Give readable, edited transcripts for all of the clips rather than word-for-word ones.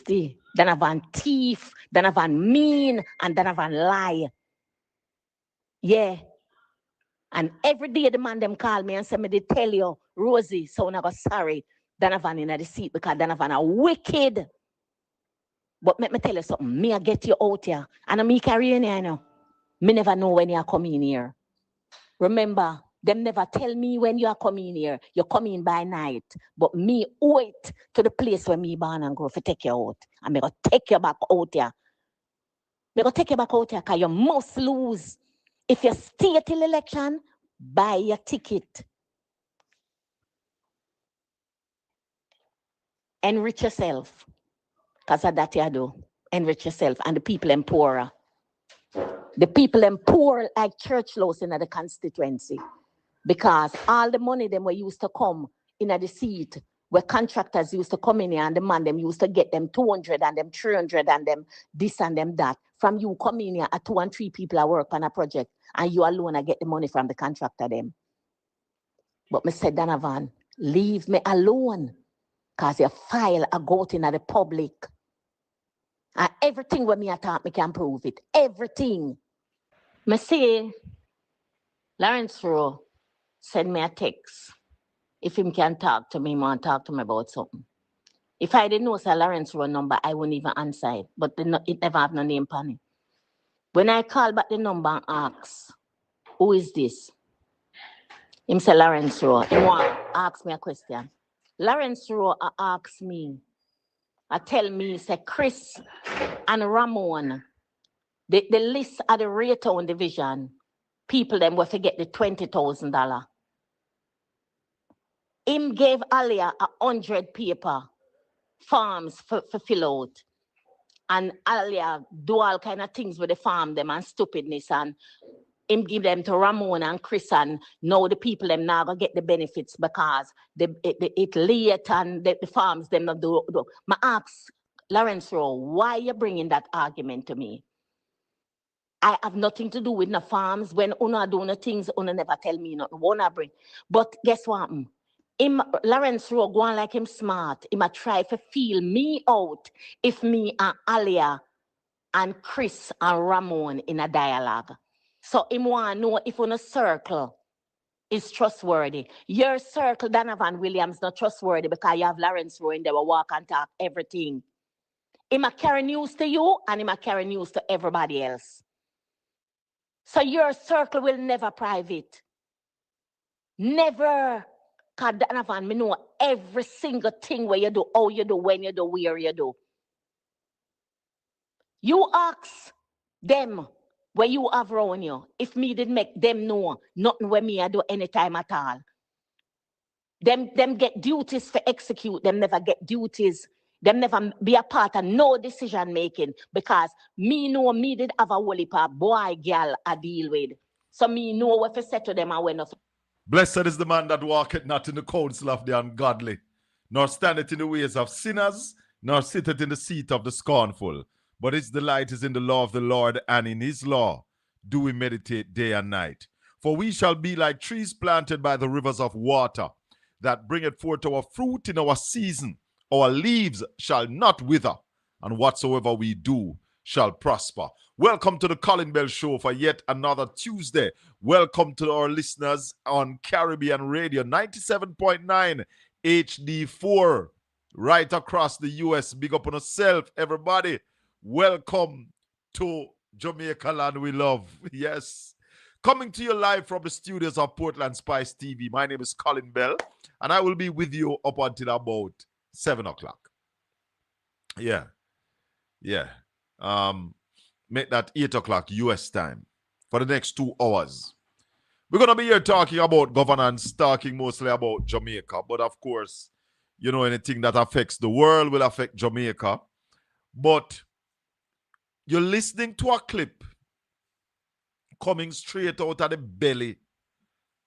nasty, Donovan thief, Donovan mean, and Donovan lie. Yeah. And every day the man them call me and say me they tell you, Rosie, so I go sorry, Donovan in the seat because Donovan are wicked. But let me tell you something, me I get you out here. And I me carry you here, you know. Me never know when you are coming here. Remember, them never tell me when you are coming here. You're coming by night. But me wait to the place where me born and grow to take you out. And me go take you back out here. Me go take you back out here because you must lose. If you stay till election, buy your ticket. Enrich yourself. Because of that you do. Enrich yourself. And the people them poorer. The people them poor like church loaves in the constituency. Because all the money them were used to come in the seat, where contractors used to come in here and the man them used to get them 200 and them 300 and them this and them that. From you come in here at 2 and 3 people that work on a project and you alone I get the money from the contractor them. But me said, Donovan, leave me alone. Because your file are go in the public. And everything when me attack, me can prove it. Everything. Me say, Lawrence Rowe send me a text. If him can talk to me, he want to talk to me about something. If I didn't know Sir Lawrence Rowe number, I wouldn't even answer it. But it never have no name on it. When I call back the number and ask, who is this? Him say Lawrence Rowe. He want to ask me a question. Lawrence Rowe asked me, tell me, say Chris and Ramon, the list of the Raytown division, people them will forget the $20,000. Him gave Alia 100 paper farms for fill out. And Alia do all kind of things with the farm them and stupidness and him give them to Ramon and Chris and now the people them now gonna get the benefits because it late and the farms them not do. I ask Lawrence Rowe, why you bringing that argument to me? I have nothing to do with the farms. When una do no things, una never tell me nothing. Wanna bring. But guess what? Lawrence Rowe go on like him smart. He might try to feel me out if me and Alia and Chris and Ramon in a dialogue. So him want to know if on a circle is trustworthy. Your circle, Donovan Williams, not trustworthy because you have Lawrence Rowe in there will walk and talk everything. He might carry news to you and he might carry news to everybody else. So your circle will never private. Never. Because Donovan, me know every single thing where you do, how you do, when you do, where you do. You ask them where you have around you, if me did make them know nothing where me I do anytime at all. Them get duties for execute, them never get duties. Them never be a part of no decision making because me know me did have a whole heap of boy, girl I deal with. So me know what to say to them and when of. Blessed is the man that walketh not in the counsel of the ungodly, nor standeth in the ways of sinners, nor sitteth in the seat of the scornful. But his delight is in the law of the Lord, and in his law do we meditate day and night. For we shall be like trees planted by the rivers of water, that bringeth forth our fruit in our season. Our leaves shall not wither, and whatsoever we do shall prosper. Welcome to the Colin Bell Show for yet another Tuesday. Welcome to our listeners on Caribbean Radio 97.9 HD4 right across the U.S. Big up on yourself, everybody. Welcome to Jamaica land we love. Yes. Coming to you live from the studios of PortlandspiceTV. My name is Colin Bell, and I will be with you up until about 7 o'clock. Yeah. Make that 8 o'clock U.S. time for the next 2 hours. We're going to be here talking about governance, talking mostly about Jamaica. But of course, you know, anything that affects the world will affect Jamaica. But you're listening to a clip coming straight out of the belly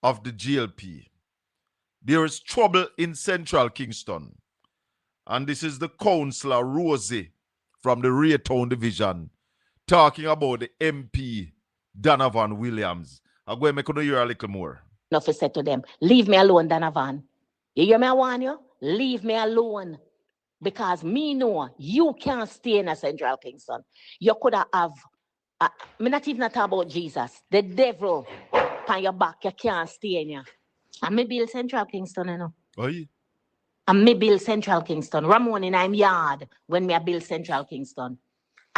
of the GLP. There is trouble in central Kingston. And this is the councillor Rosie from the Raytown division talking about the MP Donovan Williams. I'm going to make you hear a little more. Enough said to them, leave me alone, Donovan. You hear me, I warn you? Leave me alone. Because me know you can't stay in a Central Kingston. You could have, me not even talk about Jesus. The devil on your back, you can't stay in here. And me build Central Kingston, you know. Oi. And me build Central Kingston. Ramon in I'm yard when me build Central Kingston.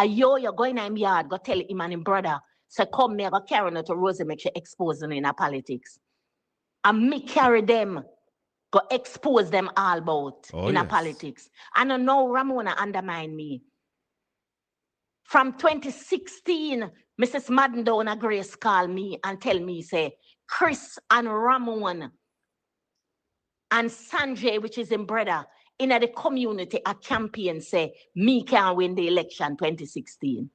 You're going in yard, go tell him and him brother, so come me, go carry her to Rosie, make sure expose them in a politics. And me carry them, go expose them all about in a politics. And I know Ramona undermine me. From 2016, Mrs. Madden down a Grace call me and tell me, say, Chris and Ramon and Sanjay, which is in brother, in the community, a campaign say, me can win the election 2016.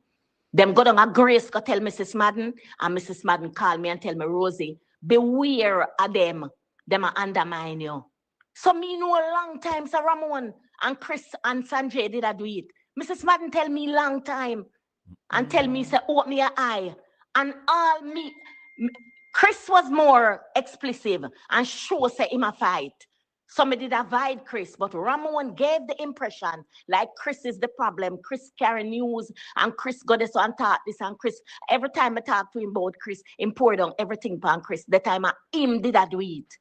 Them go down a Grace go tell Mrs. Madden, and Mrs. Madden call me and tell me, Rosie, beware of them. Them undermine you. So me know a long time, Sir Ramon and Chris and Sanjay did I do it. Mrs. Madden tell me long time and tell me, say, open your eye. And all me, Chris was more explicit and sure say him a fight. Somebody did avoid Chris, but Ramon gave the impression like Chris is the problem. Chris carry news and Chris got this and talk this and Chris. Every time I talk to him about Chris, him pour down everything upon Chris. The time him did I do it.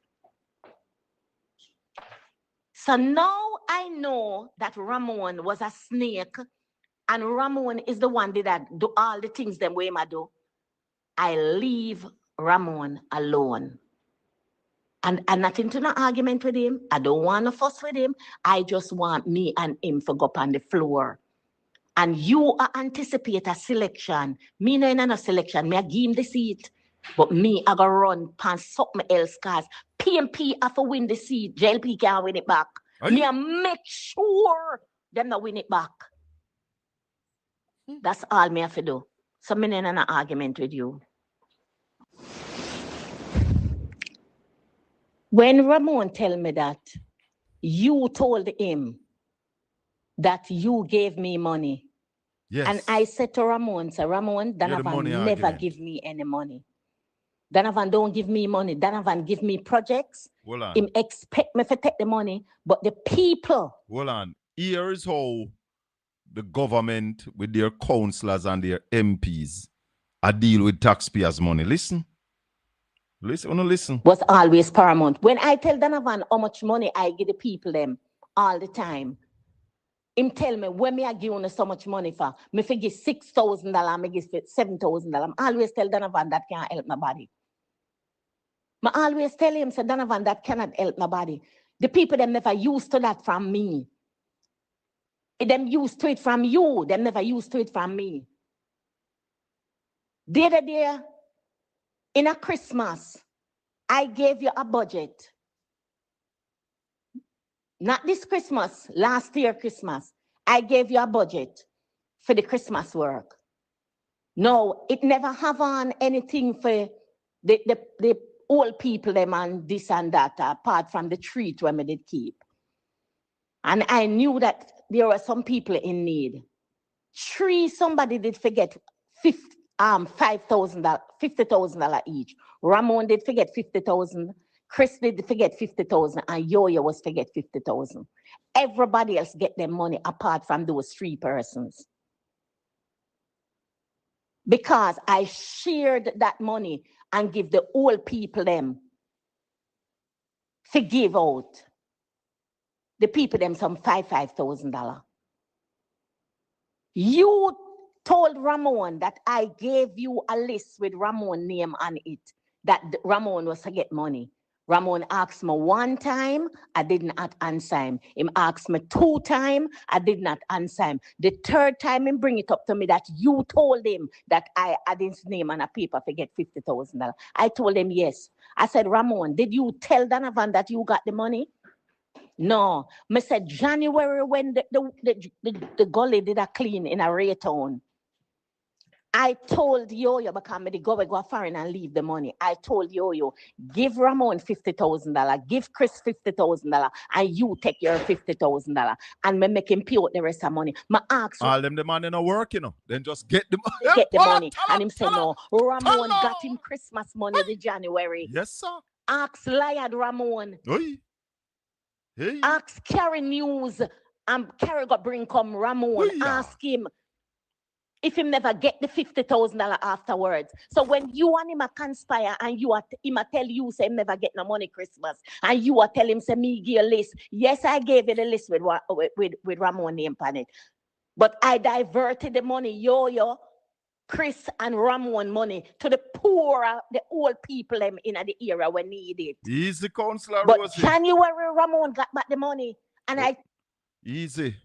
So now I know that Ramon was a snake and Ramon is the one that do all the things them way I do. I leave Ramon alone. And not into an argument with him. I don't want to fuss with him. I just want me and him to go up on the floor. And you anticipate a selection. Me no in a selection. Me I give him the seat. But me I go run past something else cause PMP have to win the seat. JLP can't win it back. Me I make sure them not win it back. That's all me have to do. So me in an argument with you. When Ramon tell me that you told him that you gave me money. Yes. And I said to Ramon, so Ramon, Donovan never give me any money. Donovan don't give me money. Donovan give me projects. Hold on. Him expect me to take the money, but the people. Hold on. Here is how the government with their councillors and their MPs are deal with taxpayers' money. Listen. Listen. Was always paramount. When I tell Donovan how much money I give the people them all the time, him tell me when me I give you so much money for, me give $6,000, me give $7,000. I always tell Donovan that can't help nobody. I always tell him, say Donovan, that cannot help nobody. The people them never used to that from me. Them used to it from you. Them never used to it from me. The other day, in a Christmas, I gave you a budget. Not this Christmas, last year Christmas. I gave you a budget for the Christmas work. No, it never have on anything for the old people them and this and that, apart from the treat when we did keep. And I knew that there were some people in need. Somebody did forget $50,000 each. Ramon did forget 50,000. Chris did forget 50,000, and Yoya was forget 50,000. Everybody else get their money apart from those 3 persons. Because I shared that money and give the old people them to give out. The people them some $5,000. You told Ramon that I gave you a list with Ramon name on it, that Ramon was to get money. Ramon asked me 1 time, I did not answer him. Him asked me 2 times, I did not answer him. The 3rd time, him bring it up to me that you told him that I had his name on a paper to get $50,000. I told him yes. I said, Ramon, did you tell Donovan that you got the money? No. I said, January when the gully did a clean in a Raytown. I told Yo-Yo, because I go foreign and leave the money. I told Yo-Yo, give Ramon $50,000, give Chris $50,000, and you take your $50,000, and me make him pay out the rest of the money. My ask all them the money no work, you know. Then just get the money. Get the money. And him say no. Ramon got him Christmas money in January. Yes, sir. Ask Liad Ramon. Hey. Ask Carry News. and Carrie got bring come Ramon, Hoo-yah. ask him if him never get the $50,000 afterwards. So when you and him a conspire and you are him a tell you say him never get no money Christmas, and you are tell him say me give a list. Yes, I gave you the list with Ramon name on it. But I diverted the money, Chris and Ramon money to the poor, the old people in the area when need it. Easy, Councillor But Rosie. January Ramon got back the money. And Easy.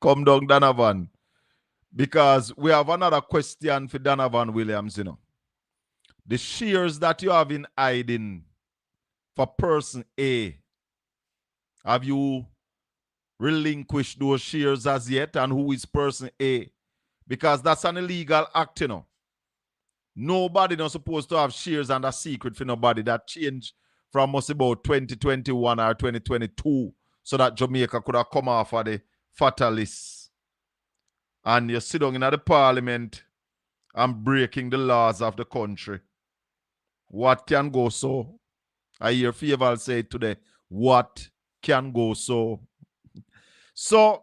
Come down, Donovan. Because we have another question for Donovan Williams, The shares that you have in hiding for person A, have you relinquished those shares as yet? And who is person A? Because that's an illegal act, Nobody not supposed to have shares under secret for nobody. That changed from us about 2021 or 2022 so that Jamaica could have come off of the fatalists. And you sit down in the parliament and breaking the laws of the country. What can go so? I hear Faval say today, what can go so? So,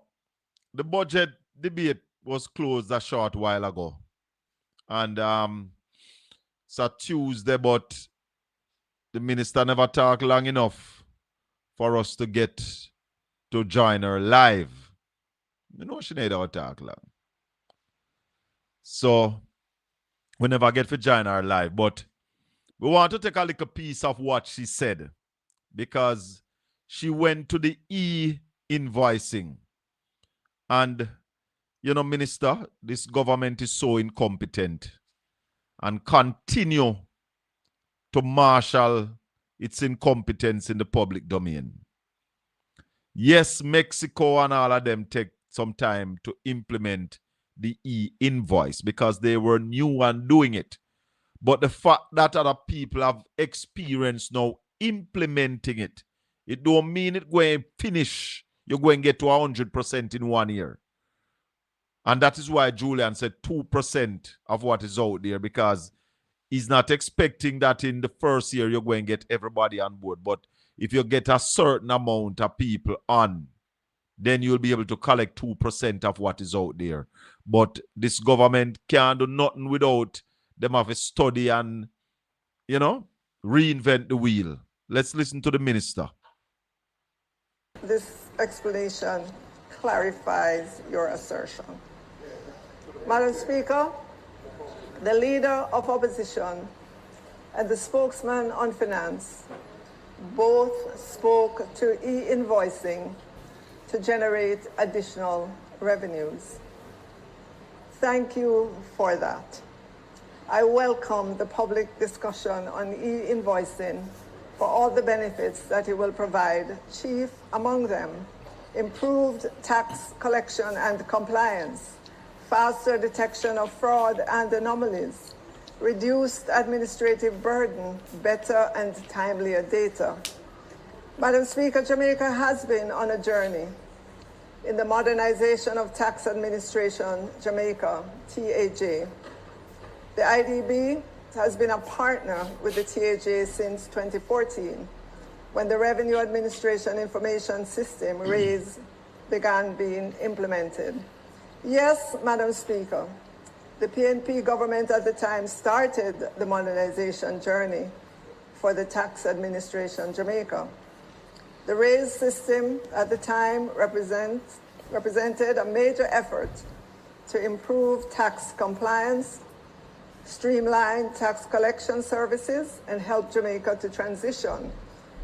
the budget debate was closed a short while ago. And it's a Tuesday, but the minister never talked long enough for us to get to join her live. She never talk long. So, we never get to join her live. But we want to take a little piece of what she said. Because she went to the E-invoicing. And, Minister, this government is so incompetent and continue to marshal its incompetence in the public domain. Yes, Mexico and all of them take some time to implement the E-invoice because they were new and doing it. But the fact that other people have experience now implementing it, it don't mean it going to finish. You're going to get to 100% in 1 year. And that is why Julian said 2% of what is out there, because he's not expecting that in the first year you're going to get everybody on board. But if you get a certain amount of people on, then you'll be able to collect 2% of what is out there. But this government can't do nothing without them have a study and, reinvent the wheel. Let's listen to the minister. This explanation clarifies your assertion. Madam Speaker, the leader of opposition and the spokesman on finance both spoke to e-invoicing to generate additional revenues. Thank you for that. I welcome the public discussion on e-invoicing for all the benefits that it will provide, chief among them, improved tax collection and compliance, faster detection of fraud and anomalies, reduced administrative burden, better and timelier data. Madam Speaker, Jamaica has been on a journey in the modernization of tax administration, Jamaica, TAJ. The IDB has been a partner with the TAJ since 2014, when the Revenue Administration Information System, RAISE, began being implemented. Yes, Madam Speaker, the PNP government at the time started the modernization journey for the tax administration Jamaica. The RAISE system at the time represented a major effort to improve tax compliance, streamline tax collection services, and help Jamaica to transition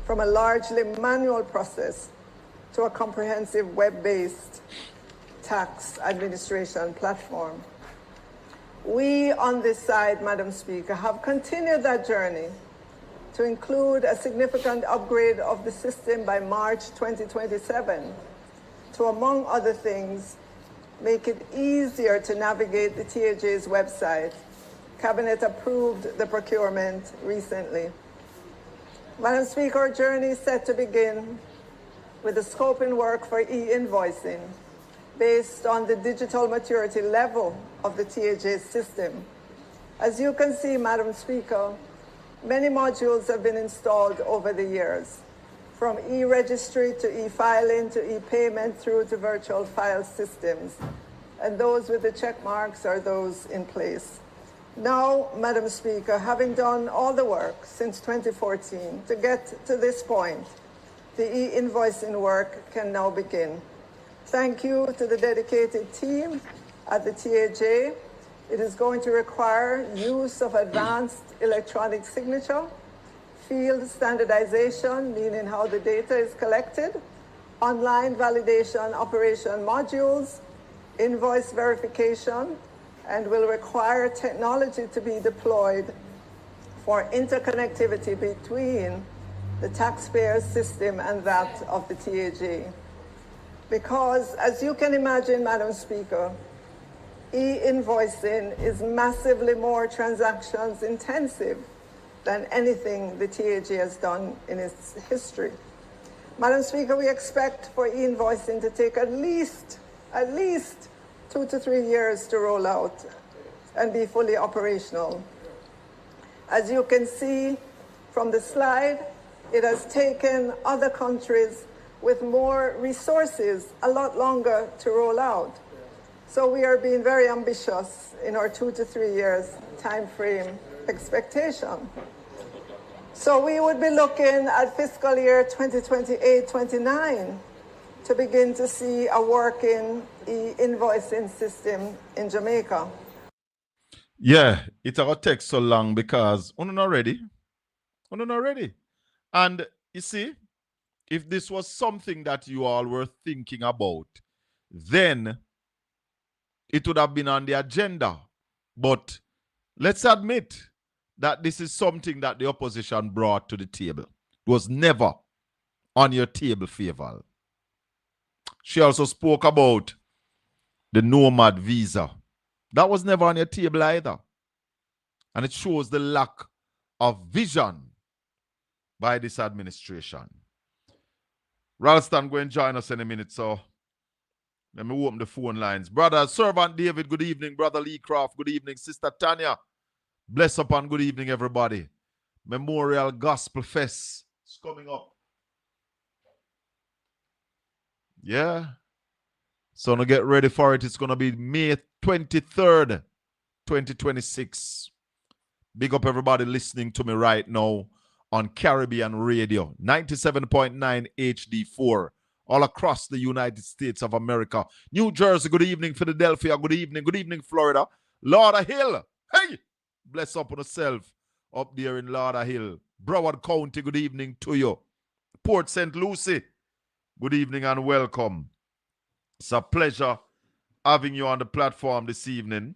from a largely manual process to a comprehensive web-based tax administration platform. We on this side, Madam Speaker, have continued that journey to include a significant upgrade of the system by March 2027 to, among other things, make it easier to navigate the TAJ's website. Cabinet approved the procurement recently. Madam Speaker, our journey is set to begin with the scoping work for e-invoicing based on the digital maturity level of the TAJ system. As you can see, Madam Speaker, many modules have been installed over the years. from e-registry to e-filing to e-payment through to virtual file systems. And those with the check marks are those in place. Now, Madam Speaker, having done all the work since 2014 to get to this point, the e-invoicing work can now begin. Thank you to the dedicated team at the TAJ. It is going to require use of advanced electronic signature, field standardization, meaning how the data is collected, online validation operation modules, invoice verification, and will require technology to be deployed for interconnectivity between the taxpayer's system and that of the TAG. Because, as you can imagine, Madam Speaker, e-invoicing is massively more transactions intensive than anything the TAG has done in its history. Madam Speaker, we expect for e-invoicing to take at least 2 to 3 years to roll out and be fully operational. As you can see from the slide, it has taken other countries with more resources a lot longer to roll out. So we are being very ambitious in our 2 to 3 years time frame expectation. So we would be looking at fiscal year 2028-29 to begin to see a working e-invoicing system in Jamaica. Yeah, it will take so long because we're not ready. And you see, if this was something that you all were thinking about, then it would have been on the agenda. But let's admit that this is something that the opposition brought to the table. It was never on your table, Faval. She also spoke about the nomad visa. That was never on your table either. And it shows the lack of vision by this administration. Ralston going to join us in a minute, so let me open the phone lines. Brother Servant David, good evening. Brother Lee Croft, good evening. Sister Tanya, bless up and good evening, everybody. Memorial Gospel Fest is coming up. Yeah. So now get ready for it. It's going to be May 23rd, 2026. Big up everybody listening to me right now on Caribbean Radio, 97.9 HD4, all across the United States of America. New Jersey, good evening. Philadelphia, good evening. Good evening, Florida. Lauderhill, hey, bless up on yourself up there in Lauderhill. Broward County, good evening to you. Port St. Lucie, good evening and welcome. It's a pleasure having you on the platform this evening.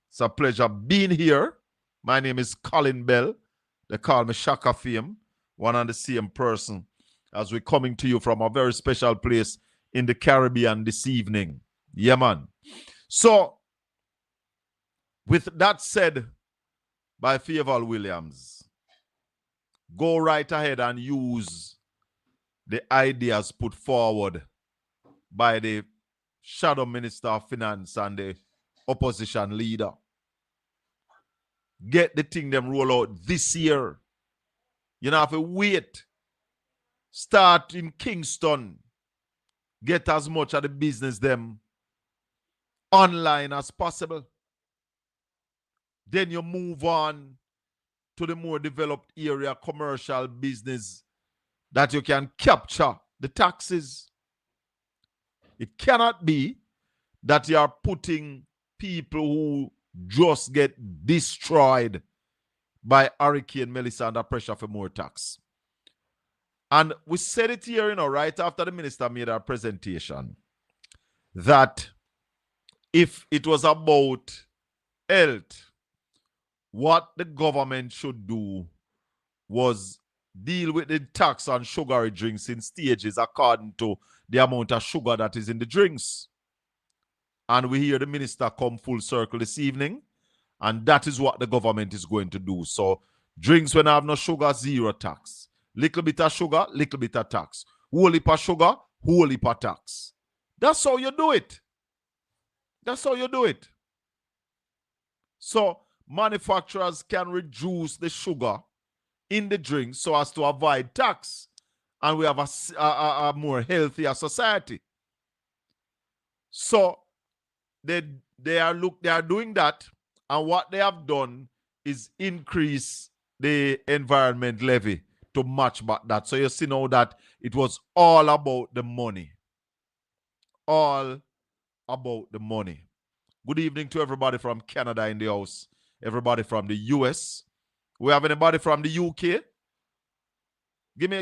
It's a pleasure being here. My name is Colin Bell. They call me Shaka Fame, one and the same person, as we're coming to you from a very special place in the Caribbean this evening. Yeah, man. So, with that said by Faval Williams, go right ahead and use the ideas put forward by the Shadow Minister of Finance and the opposition leader. Get the thing them roll out this year. You don't have to wait. Start in Kingston. Get as much of the business them online as possible. Then you move on to the more developed area, commercial business, that you can capture the taxes. It cannot be that you are putting people who just get destroyed by Hurricane Melissa under pressure for more tax. And we said it here, right after the minister made our presentation, that if it was about health, what the government should do was deal with the tax on sugary drinks in stages according to the amount of sugar that is in the drinks. And we hear the minister come full circle this evening, and that is what the government is going to do. So drinks when I have no sugar, zero tax. Little bit of sugar, little bit of tax. Whole heap of sugar, whole heap of tax. That's how you do it. That's how you do it. So manufacturers can reduce the sugar in the drink so as to avoid tax. and we have a more healthier society. So they are doing that, and what they have done is increase the environment levy to match back that. So you see now that it was all about the money. All about the money. Good evening to everybody from Canada in the house. Everybody from the US. We have anybody from the UK? Give me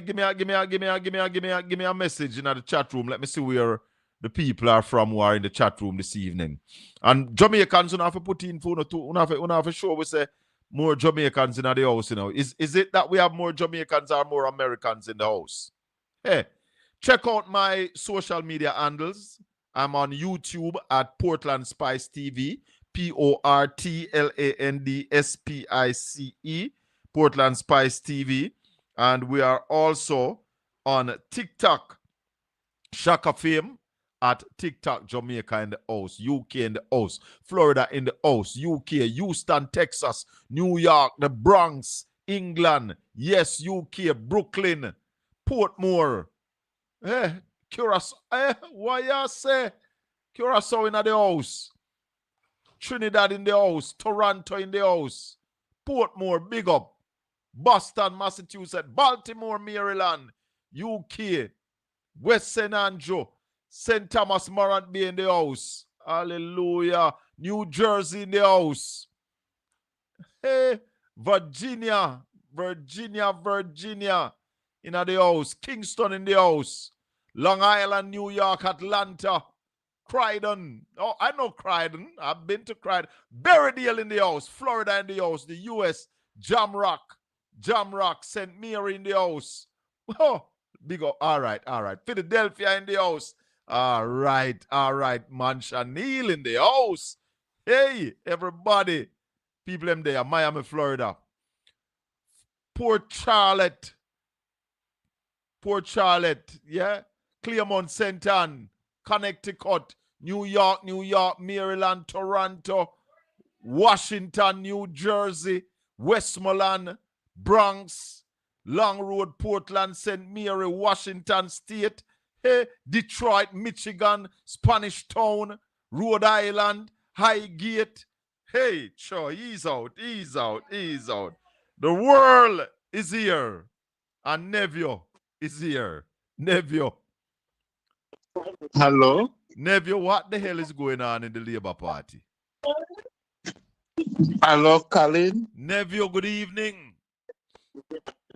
a message in the chat room. Let me see where the people are from who are in the chat room this evening. And Jamaicans, you have to put in for to show we say more Jamaicans in the house, you know. Is it that we have more Jamaicans or more Americans in the house? Hey, check out my social media handles. I'm on YouTube at PortlandspiceTV, PortlandSpice, Portland Spice TV. And we are also on TikTok, Shaka Fame at TikTok, Jamaica in the house, UK in the house, Florida in the house, UK, Houston, Texas, New York, the Bronx, England, yes, UK, Brooklyn, Portmore, Curacao, what you say? Curacao in the house, Trinidad in the house, Toronto in the house, Portmore, big up. Boston, Massachusetts, Baltimore, Maryland, UK, West St. Andrew, St. Thomas, Morant Bay in the house. Hallelujah. New Jersey in the house. Hey, Virginia in the house. Kingston in the house. Long Island, New York, Atlanta, Croydon. Oh, I know Croydon. I've been to Croydon. Berrydale in the house. Florida in the house. The US, Jamrock, St. Mary in the house. Oh, big up. All right. Philadelphia in the house. All right. Mancha-Neal in the house. Hey, everybody. People them there. Miami, Florida. Port Charlotte. Yeah. Claremont, St. Anne, Connecticut, New York, Maryland, Toronto, Washington, New Jersey, Westmoreland, Bronx, Long Road, Portland, St. Mary, Washington State, hey, Detroit, Michigan, Spanish Town, Rhode Island, Highgate. Hey, sure, ease out. The world is here. And Nevio is here. Nevio. Hello? Nevio, what the hell is going on in the Labour Party? Hello, Colin. Nevio, good evening.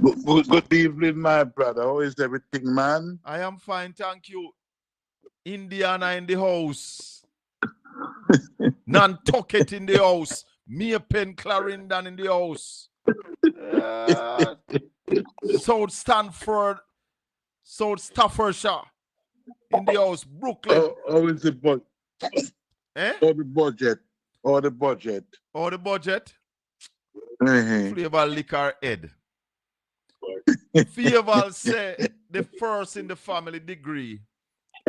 Good evening, my brother. How is everything, man? I am fine, thank you. Indiana in the house. Nantucket in the house. Maypen, Clarendon in the house. South Staffordshire in the house. Brooklyn. How is the budget? Or the budget? Flavor liquor head. Favor say the first in the family degree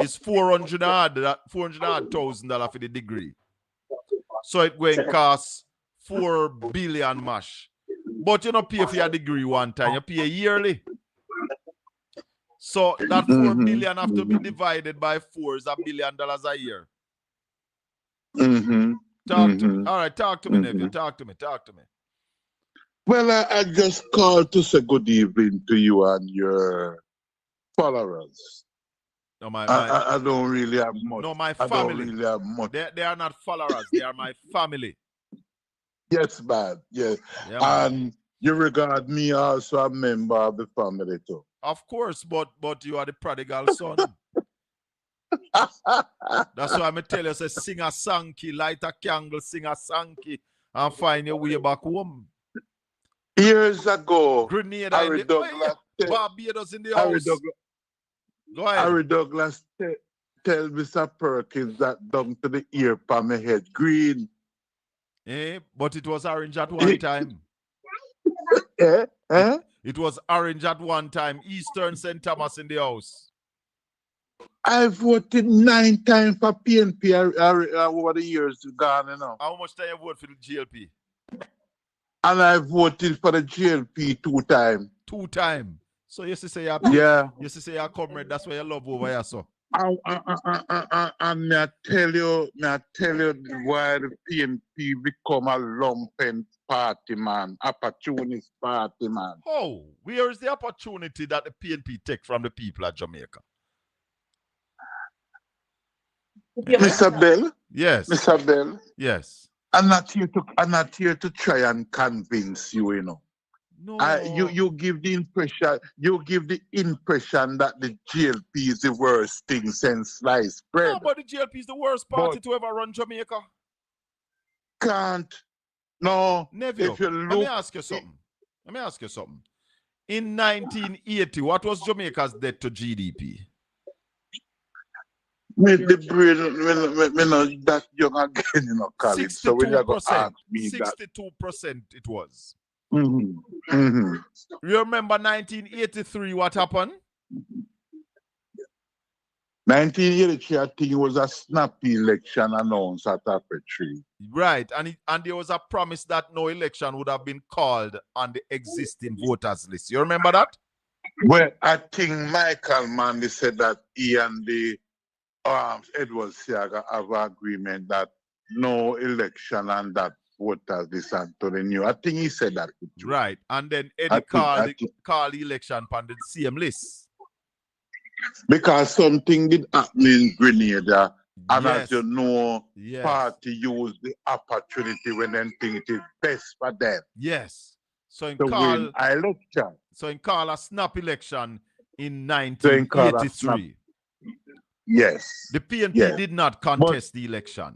is $400,000 for the degree. So it going to cost 4 billion mash. But you don't pay for your degree one time, you pay yearly. So that 4 billion have to be divided by 4 is $1 billion a year. Talk to me. All right, talk to me, nephew. Talk to me. Well, I just called to say good evening to you and your followers. No, I don't really have much. No, my family. I don't really have much. They are not followers. They are my family. Yes, man. Yes. Yeah, man. And you regard me also a member of the family too. Of course, but you are the prodigal son. That's why I'm tell you, say, sing a sankey, light a candle, sing a sankey, and find your way back home. Years ago, Grenada Harry Douglas, Barbados in the house. Go ahead. Harry Douglas tell Mr. Perkins that down to the ear from my head green. But it was orange at one time. It was orange at one time. Eastern St. Thomas in the house. I voted 9 times for PNP over the years gone, you know. How much time you vote for the GLP? And I voted for the GLP 2 times. 2 times. So you say you're you say you're comrade, that's why you love over here, so. And may I tell you why the PNP become a lumpen party, man, opportunist party, man. Oh, where is the opportunity that the PNP take from the people of Jamaica? Mr. Bell? Yes. Mr. Bell? Yes. I'm not here to try and convince you, you know. No. You give the impression that the GLP is the worst thing since sliced bread. No, but the GLP is the worst party to ever run Jamaica. Can't. No. Neville, If you look, let me ask you something. In 1980, what was Jamaica's debt to GDP? With the brain, when that young again, you know, college. So when you go ask me 62% it was. Mm-hmm. Mm-hmm. You remember 1983, what happened? 1983, I think it was a snappy election announced at Apple. Right, and there was a promise that no election would have been called on the existing voters list. You remember that? Well, I think Michael Manley said that he and the Edward Siaga have an agreement that no election and that voters list and to the new. I think he said that. Right, and then Eddie called the election on the same list. Because something did happen in Grenada, and Yes. as you know, Yes. party use the opportunity when they think it is best for them Yes. So in to win an election. So in call a snap election in So in call a 1983. Yes. The PNP Yes. did not contest the election.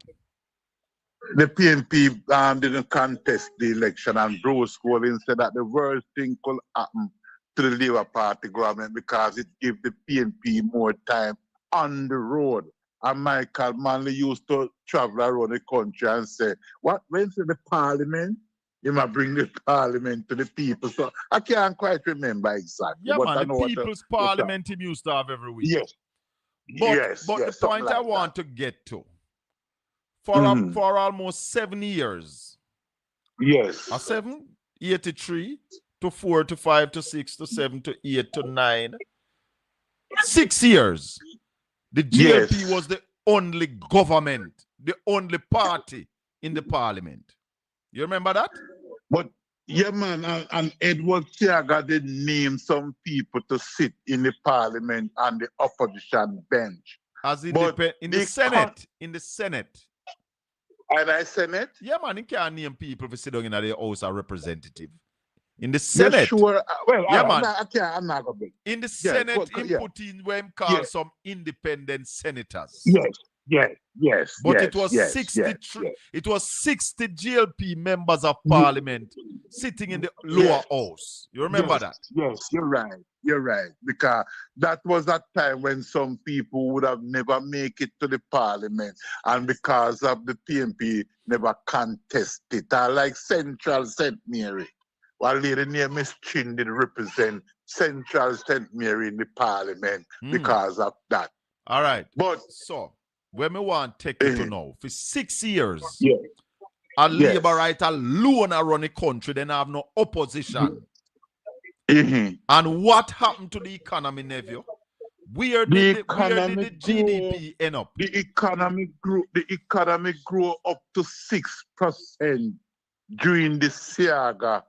The PNP didn't contest the election, and Bruce Collins said that the worst thing could happen to the Labour Party government because it gives the PNP more time on the road. And Michael Manley used to travel around the country and say, when's the parliament? You might bring the parliament to the people. So I can't quite remember exactly. Yeah, but man, I know the People's Parliament he used to have every week. Yes. But the point I want to get to, for almost 7 years. Yes. 7, 83 to 4 to 5 to 6 to 7 to 8 to 9. 6 years. The GLP was the only government, the only party in the parliament. You remember that? But yeah, man, and Edward Siaga did name some people to sit in the parliament and the opposition bench. As in the Senate. In the Senate. And I Senate? Yeah, man, you can't name people for sitting in the House of Representative. In the Senate. Yeah, sure. Well, yeah, man. I'm not going to be. In the Senate, he put in when called some independent senators. Yes. But it was 63. It was 60 GLP members of parliament sitting in the lower house. You remember that? Yes, you're right. Because that was that time when some people would have never make it to the parliament, and because of the PNP never contested. Like Central St. Mary. One lady named Miss Chin did represent Central St. Mary in the parliament because of that. All right. But so when we want to take you to know, for 6 years, a Labour right alone run the country, then have no opposition. And what happened to the economy, nephew? Where did the GDP end up? The economy grew up to 6% during the Siaga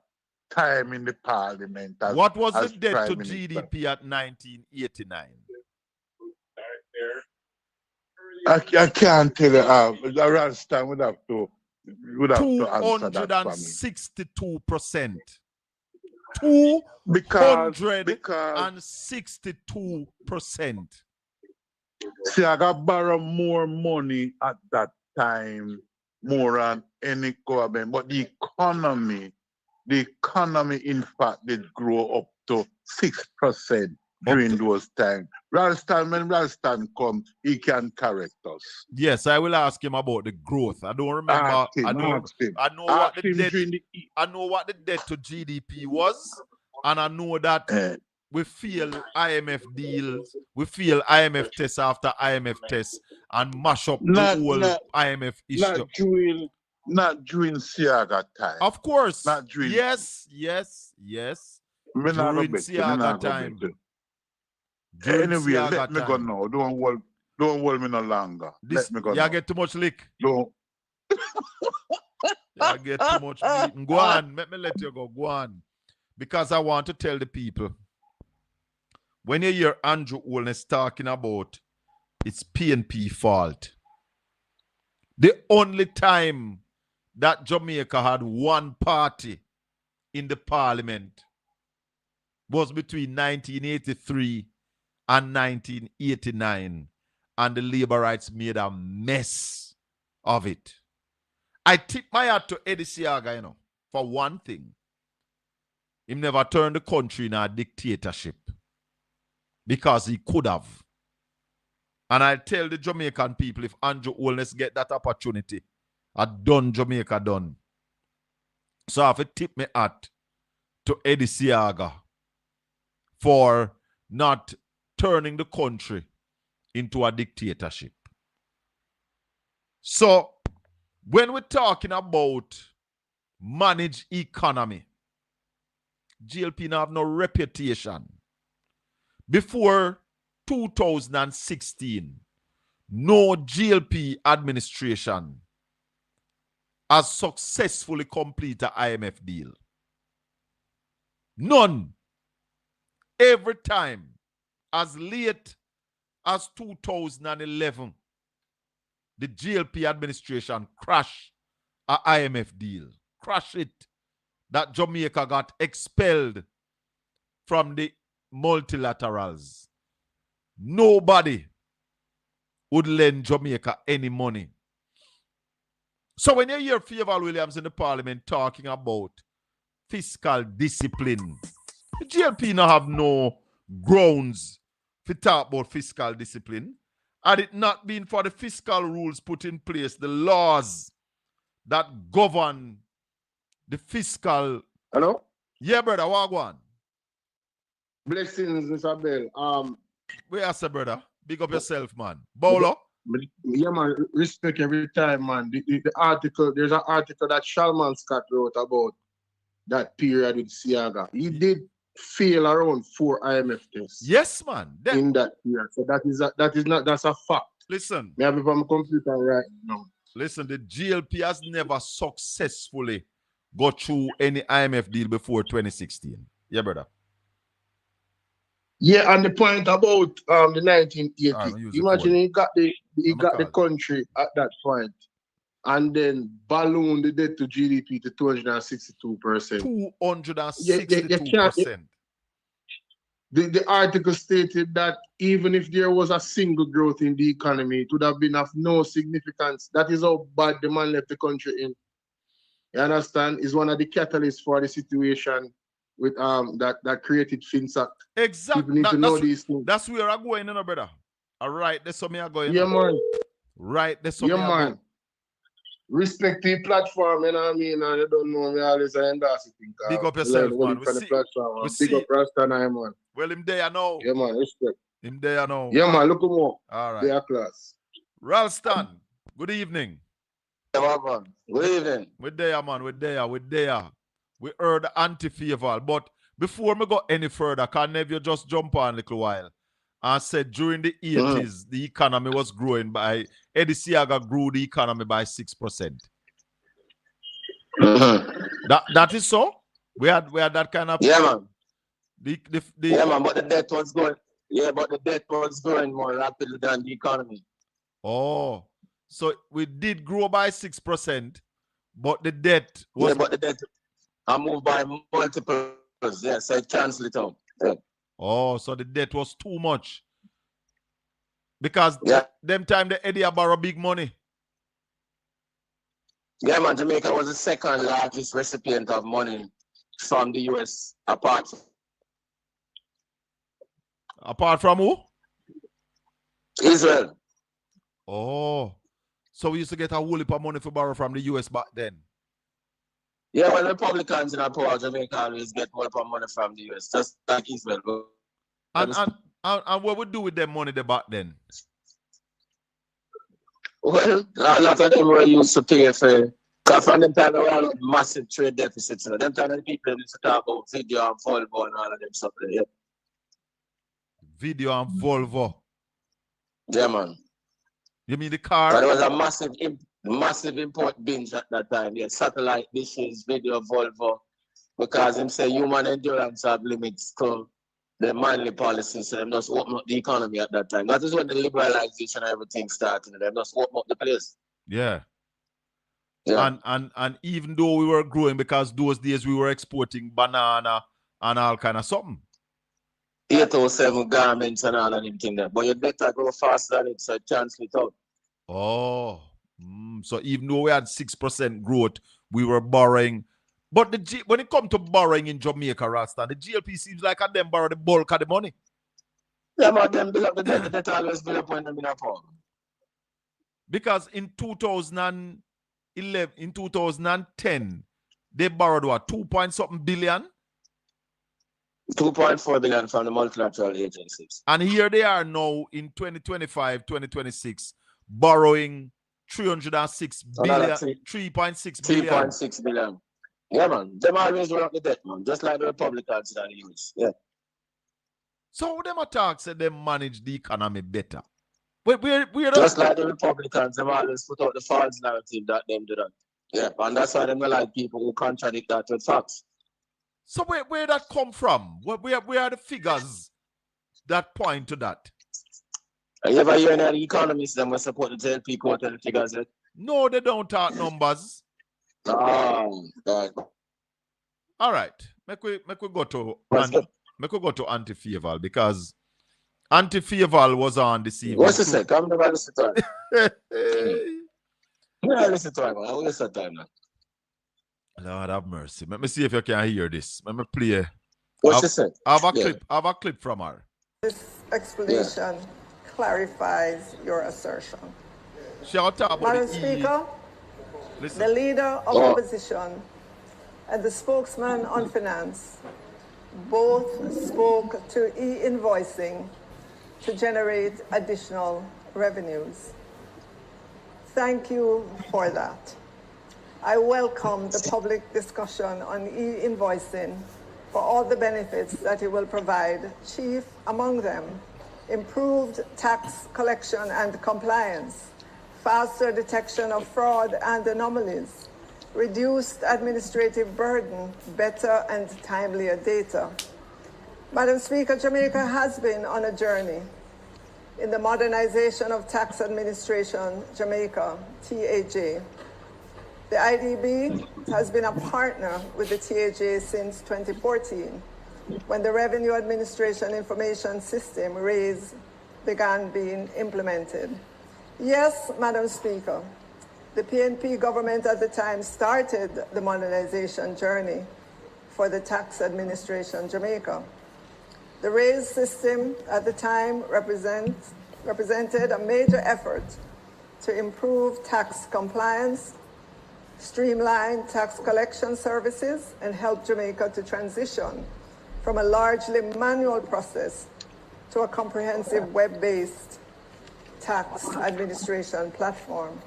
time in the parliament. What was the debt to GDP at 1989? I can't tell you. Ralston would have to answer that for me. 262%. 262%. See, I got borrow more money at that time, more than any government, but the economy in fact did grow up to 6% during those times. Ralston, when Ralston comes, he can correct us. Yes, I will ask him about the growth. I don't remember. I know what the debt to GDP was, and I know that we feel IMF deals, we feel IMF tests after IMF tests, and mash up the whole IMF issue. Not during Siaga time. Of course. Not during. Yes. Me not go during bet you. Me Siaga not go time. bet you. During Anyway, Siaga let me go time. now. Don't hold me no longer. This, Let me go you now. get too much lick. Don't. You get too much meat. Go on. Let me let you go. Go on. Because I want to tell the people, when you hear Andrew Holness talking about it's PNP fault, the only time that Jamaica had one party in the parliament was between 1983 and 1989, and the labor rights made a mess of it. I tip my hat to Eddie Siaga, you know, for one thing. He never turned the country in a dictatorship because he could have. And I tell the Jamaican people, if Andrew Holness get that opportunity, I done Jamaica done. So I have to tip my hat to Eddie Siaga for not turning the country into a dictatorship. So when we're talking about managed economy, GLP now have no reputation. Before 2016, no GLP administration has successfully completed an IMF deal. None. Every time, as late as 2011, the GLP administration crashed an IMF deal. Crash it. That Jamaica got expelled from the multilaterals. Nobody would lend Jamaica any money. So when you hear Favour Williams in the parliament talking about fiscal discipline, the GLP now have no grounds to talk about fiscal discipline. Had it not been for the fiscal rules put in place, the laws that govern the fiscal. Hello? Yeah, brother, what go on? Blessings, Mr. Bell. Where is brother? Big up yourself, man. Bowler? Yeah, man, respect every time, man. The article, there's an article that Shalman Scott wrote about that period with Siaga. He did fail around 4 IMF tests. Yes, man. In that period. So that's a fact. Listen. Me have it on my computer right now. Listen, the GLP has never successfully got through any IMF deal before 2016. Yeah, brother. Yeah, and the point about the 1980. Imagine he got the country at that point, and then ballooned the debt to GDP to 262%. 262%. The article stated that even if there was a single growth in the economy, it would have been of no significance. That is how bad the man left the country in. You understand? Is one of the catalysts for the situation with that created FinSac. Exactly. People need to know these things. That's where I'm going, brother. All right, that's where I'm going. Yeah, man. Right, that's where I'm going. Respect the platform, you know what I mean? And you don't know me always endorse it. Big up yourself, man. Big up Rasta now, man. Well, him there now. Yeah, man, respect. Him there now. Yeah, man, look at more. All right. They are class. Ralston, good evening. Yeah, man. Good evening. We're there, man. We're there. We heard the anti-favor. But before we go any further, can you just jump on a little while? And said during the 80s, the economy was growing by, Eddie Siaga grew the economy by 6%. That is so? We had that kind of... Yeah, man. Yeah, man, but the debt was going... Yeah, but the debt was growing more rapidly than the economy. Oh, so we did grow by 6%, but the debt was... Yeah, but the debt... I moved by multiples, yeah, so it cancelled it out. Yeah. Oh, so the debt was too much. Because them time the Eddie borrow big money. Yeah, man, Jamaica was the second largest recipient of money from the US, apart from who? Israel. Oh, so we used to get a whole heap of money for borrow from the US back then. Yeah, well, Republicans in our power, Jamaica always get more money from the US, just like Israel. And what we do with them money back then? Well, a lot of them were used to pay for Because from them time, we have massive trade deficits. You know. Them time, the people used to talk about video and Volvo and all of them stuff. Yeah, Video and Volvo. yeah man. You mean the But car? there was a massive import binge at that time. Yeah, satellite dishes, video, Volvo. Because them say human endurance have limits to the manly policies. So them just open up the economy at that time. That is when the liberalization and everything started. Them just open up the place. Yeah. Yeah. And even though we were growing, because those days we were exporting banana and all kind of something. 807 garments and all of them things there. But you better go faster than it, so chance it out. Oh. So even though we had 6% growth, we were borrowing. But when it comes to borrowing in Jamaica, Rasta, the GLP seems like them borrow the bulk of the money. Yeah, but them build up the debt. The debt always build up when them in a form. Because in 2011, in 2010, they borrowed what, 2 billion? 2.4 billion from the multilateral agencies. And here they are now in 2025, 2026, borrowing 306 billion, 3.6 billion. 3.6 billion. Yeah, man. Them always run up the debt, man. Just like the Republicans in the US. Yeah. So them attacks said they manage the economy better. Just like the Republicans, them always put out the false narrative that them do that. Yeah, and that's why them like people who contradict that with facts. So where that come from? Where are the figures that point to that? You ever hear any economists that were supposed to tell people what the figures are? No, they don't talk numbers. Oh, God. All right. Make we go to Anti-Faval, because Anti-Faval was on this evening. What's the sec? I'm never listen to him. Yeah, listen to him, man. I will listen to him now. Lord have mercy. Let me see if you can hear this. Let me play. What's the sec? I have a clip from her. This explanation clarifies your assertion. Shout out about Madam Speaker, Listen. the leader of opposition and the spokesman on finance both spoke to e-invoicing to generate additional revenues. Thank you for that. I welcome the public discussion on e-invoicing for all the benefits that it will provide, chief among them, improved tax collection and compliance, faster detection of fraud and anomalies, reduced administrative burden, better and timelier data. Madam Speaker, Jamaica has been on a journey in the modernization of tax administration, Jamaica, TAJ. The IDB has been a partner with the TAJ since 2014, when the Revenue Administration Information System, RAISE, began being implemented. Yes, Madam Speaker, the PNP government at the time started the modernization journey for the tax administration Jamaica. The RAISE system at the time represented a major effort to improve tax compliance, streamline tax collection services, and help Jamaica to transition from a largely manual process to a comprehensive web-based tax administration platform.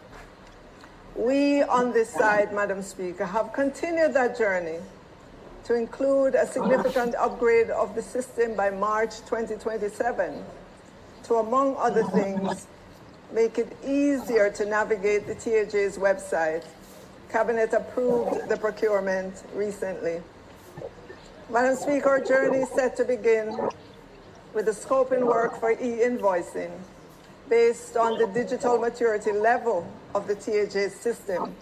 We on this side, Madam Speaker, have continued that journey to include a significant upgrade of the system by March 2027 to, among other things, make it easier to navigate the TAJ's website. Cabinet approved the procurement recently. Madam Speaker, our journey is set to begin with the scoping work for e-invoicing based on the digital maturity level of the TAJ system.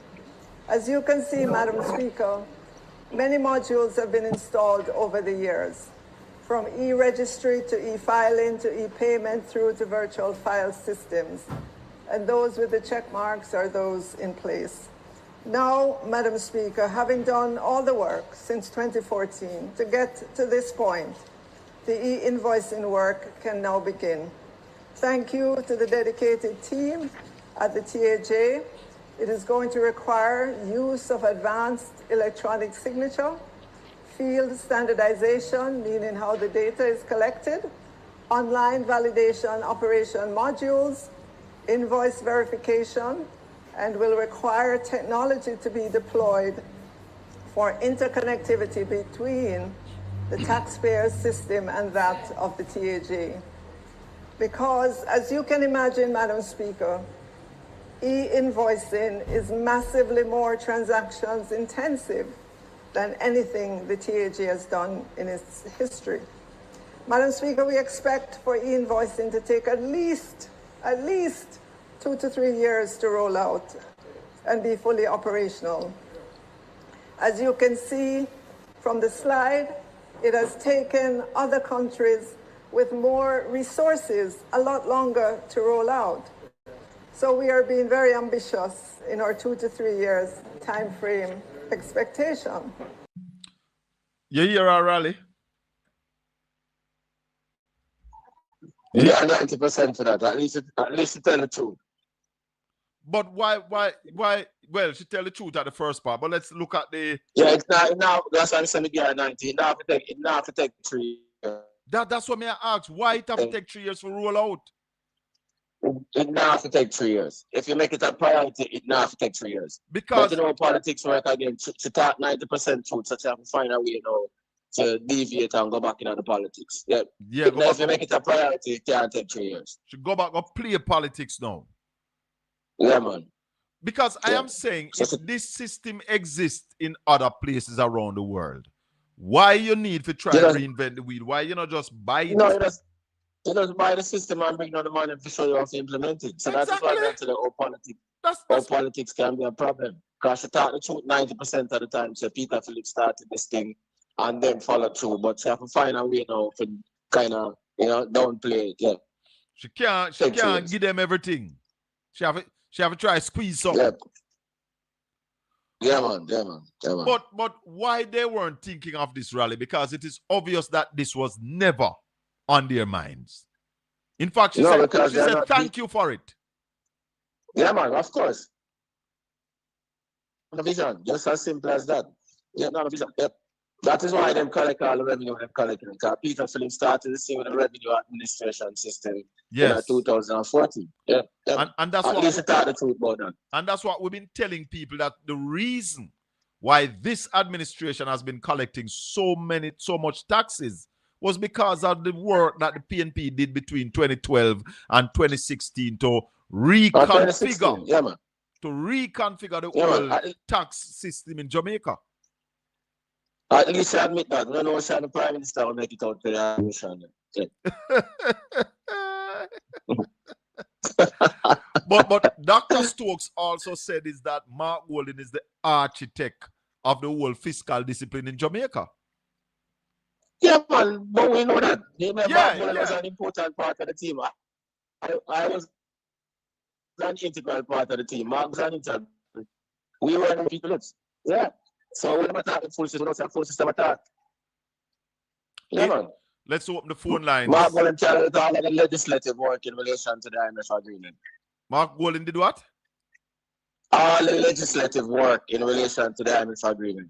As you can see, Madam Speaker, many modules have been installed over the years, from e-registry to e-filing to e-payment through to virtual file systems. And those with the check marks are those in place. Now, Madam Speaker, having done all the work since 2014 to get to this point, the e-invoicing work can now begin. Thank you to the dedicated team at the TAJ. It is going to require use of advanced electronic signature, field standardization, meaning how the data is collected, online validation operation modules, invoice verification, and will require technology to be deployed for interconnectivity between the taxpayer system and that of the TAG. Because, as you can imagine, Madam Speaker, e-invoicing is massively more transactions intensive than anything the TAG has done in its history. Madam Speaker, we expect for e-invoicing to take at least 2 to 3 years to roll out and be fully operational. As you can see from the slide, it has taken other countries with more resources a lot longer to roll out. So we are being very ambitious in our 2 to 3 years time frame expectation. You hear our rally? Yeah, 90% for that. At least tell the truth. But why? Well, she tell the truth at the first part, but let's look at the... Yeah, it's now that's why I'm saying again 90. It now have to take 3 years. That's what me I ask. Why it have to take 3 years to roll out? It now have to take 3 years. If you make it a priority, it now have to take 3 years. Because... But you know, politics work again. To talk 90% truth, such as find a way, you know, to deviate and go back into the politics. Yeah. If you make it a priority, it can't take 3 years. Should go back and play politics now. Yeah, man. Because I am saying, if this system exists in other places around the world, why you need to try to reinvent the wheel? Why you not just buy it? No, you just buy the system and bring down the money to show you how to implement it. So that's why I went to the whole politics. Politics can be a problem. Because you talk the truth 90% of the time. So Peter Phillips started this thing and then follow through. But you have to find a way now to kind of, you know, downplay it. Yeah. She can't give them everything. She have to try squeeze something. Yeah, man. But why they weren't thinking of this rally? Because it is obvious that this was never on their minds. In fact, she said thank you for it. Yeah, man, of course. The vision, just as simple as that. Yeah, no, the vision. Yep. That is why they collect all the revenue they collect. Because Peter Phillips started the same with the revenue administration system in 2014. Yeah. And that's at least the truth about that. And that's what we've been telling people, that the reason why this administration has been collecting so much taxes was because of the work that the PNP did between 2012 and 2016 to reconfigure the whole tax system in Jamaica. At least I admit that. No, the Prime Minister will make it out to the admission. But Dr. Stokes also said is that Mark Golding is the architect of the whole fiscal discipline in Jamaica. Yeah, man, but we know that. Mark Golding was an important part of the team. I was an integral part of the team. Mark was an integral. We were the people. Yeah. So when I'm attacking full system, we don't have full system attack. Yeah, man. Let's open the phone lines. Mark Golding carried all of the legislative work in relation to the IMF agreement. Mark Golding did what? All the legislative work in relation to the IMF agreement.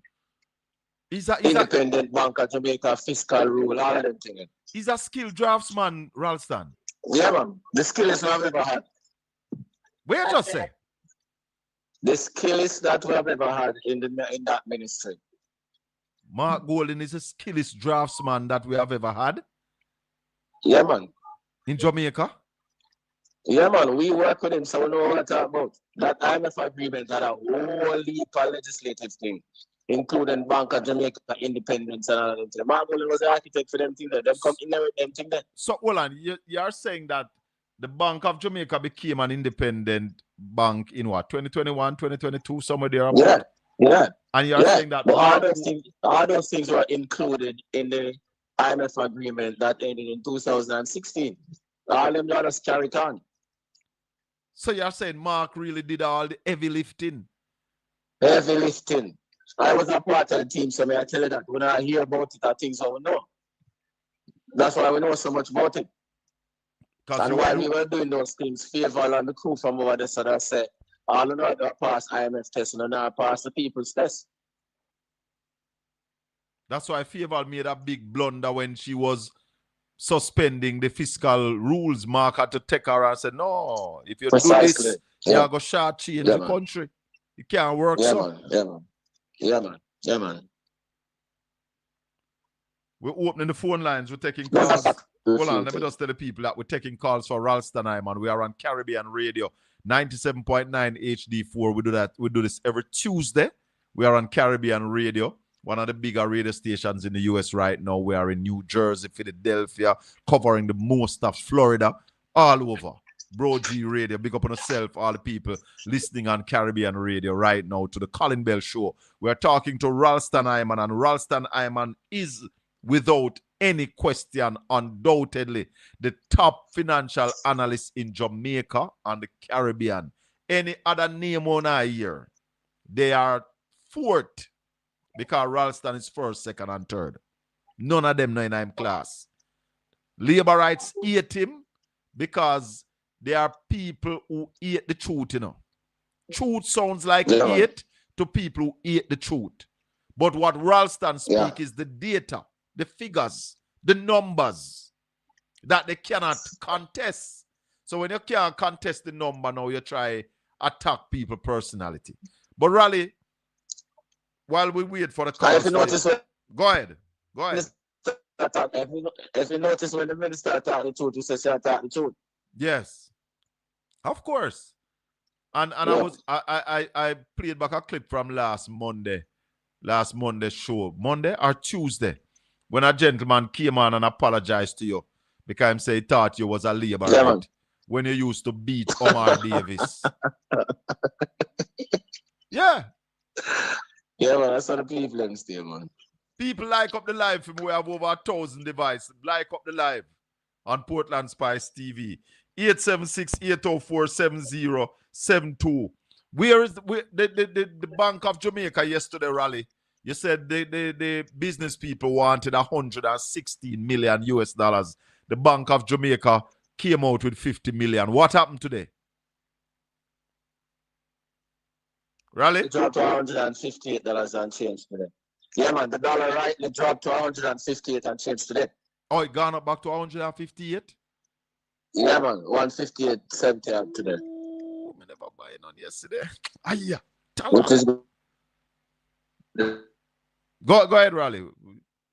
Independent Bank of Jamaica, fiscal rule, all of them things. He's a skilled draftsman, Ralston. Yeah, man. The skillest we have ever had. Where you just say? The skillest that we have ever had in that ministry. Mark Golding is the skillest draftsman that we have ever had? Yeah, man. In Jamaica? Yeah, man. We work with him, so we know what to talk about. That IMF agreement had a whole heap of legislative thing, including Bank of Jamaica independence and all of them. Mark Golding was the architect for them things there. Them come inherit them things there. So, hold on. You are saying that the Bank of Jamaica became an independent bank in what, 2021, 2022, somewhere there? Yeah. And you're saying that all those things were included in the IMF agreement that ended in 2016. All them just carried on. So you're saying Mark really did all the heavy lifting? Heavy lifting. I was a part of the team, so may I tell you that when I hear about it, I think so we know. That's why we know so much about it. And while we were doing those things, Favor and the crew from over there, so that said, all of that passed IMF test and now passed the people's test. That's why Favor made a big blunder when she was suspending the fiscal rules. Mark had to take her and said, no, if you do this, You are going to short change the man. country. You can't work Yeah, so. man. Yeah, man. Yeah, man. Yeah, man. We're opening the phone lines. We're taking calls. Hold on, let me Appreciate just tell the people that we're taking calls for Ralston Hyman. We are on Caribbean Radio, 97.9 HD4. We do that. We do this every Tuesday. We are on Caribbean Radio, one of the bigger radio stations in the US right now. We are in New Jersey, Philadelphia, covering the most of Florida, all over. Bro G Radio, big up on yourself, all the people listening on Caribbean Radio right now to the Colin Bell Show. We're talking to Ralston Hyman, and Ralston Hyman is, without any question, undoubtedly the top financial analyst in Jamaica and the Caribbean. Any other name on here, they are fourth, because Ralston is first, second, and third. None of them in I'm class. Labor rights hate him because there are people who hate the truth, you know. Truth sounds like hate to people who hate the truth. But what Ralston speak is the data, the figures, the numbers that they cannot contest. So when you can't contest the number now, you try attack people personality. But Raleigh, while we wait for the calls, go ahead. If you notice when the minister attacked the truth, you say she attacked the truth. Yes, of course. And I played back a clip from last Monday show, Monday or Tuesday, when a gentleman came on and apologized to you because he said he thought you was a labor right when you used to beat Omar Davis. Yeah. Yeah, man, that's how the people understand, man. People like up the live. We have over 1,000 devices. Like up the live on Portland Spice TV. 876-804-7072. Where is the Bank of Jamaica yesterday, Raleigh? You said the business people wanted $116 million US. The Bank of Jamaica came out with 50 million. What happened today? Raleigh? It dropped to $158 and change today. Yeah, man, the dollar rightly dropped to 158 and change today. Oh, it gone up back to 158? Yeah, man, 158.70 today. Ooh, I never buy it on yesterday. Aya, which is go ahead, Raleigh.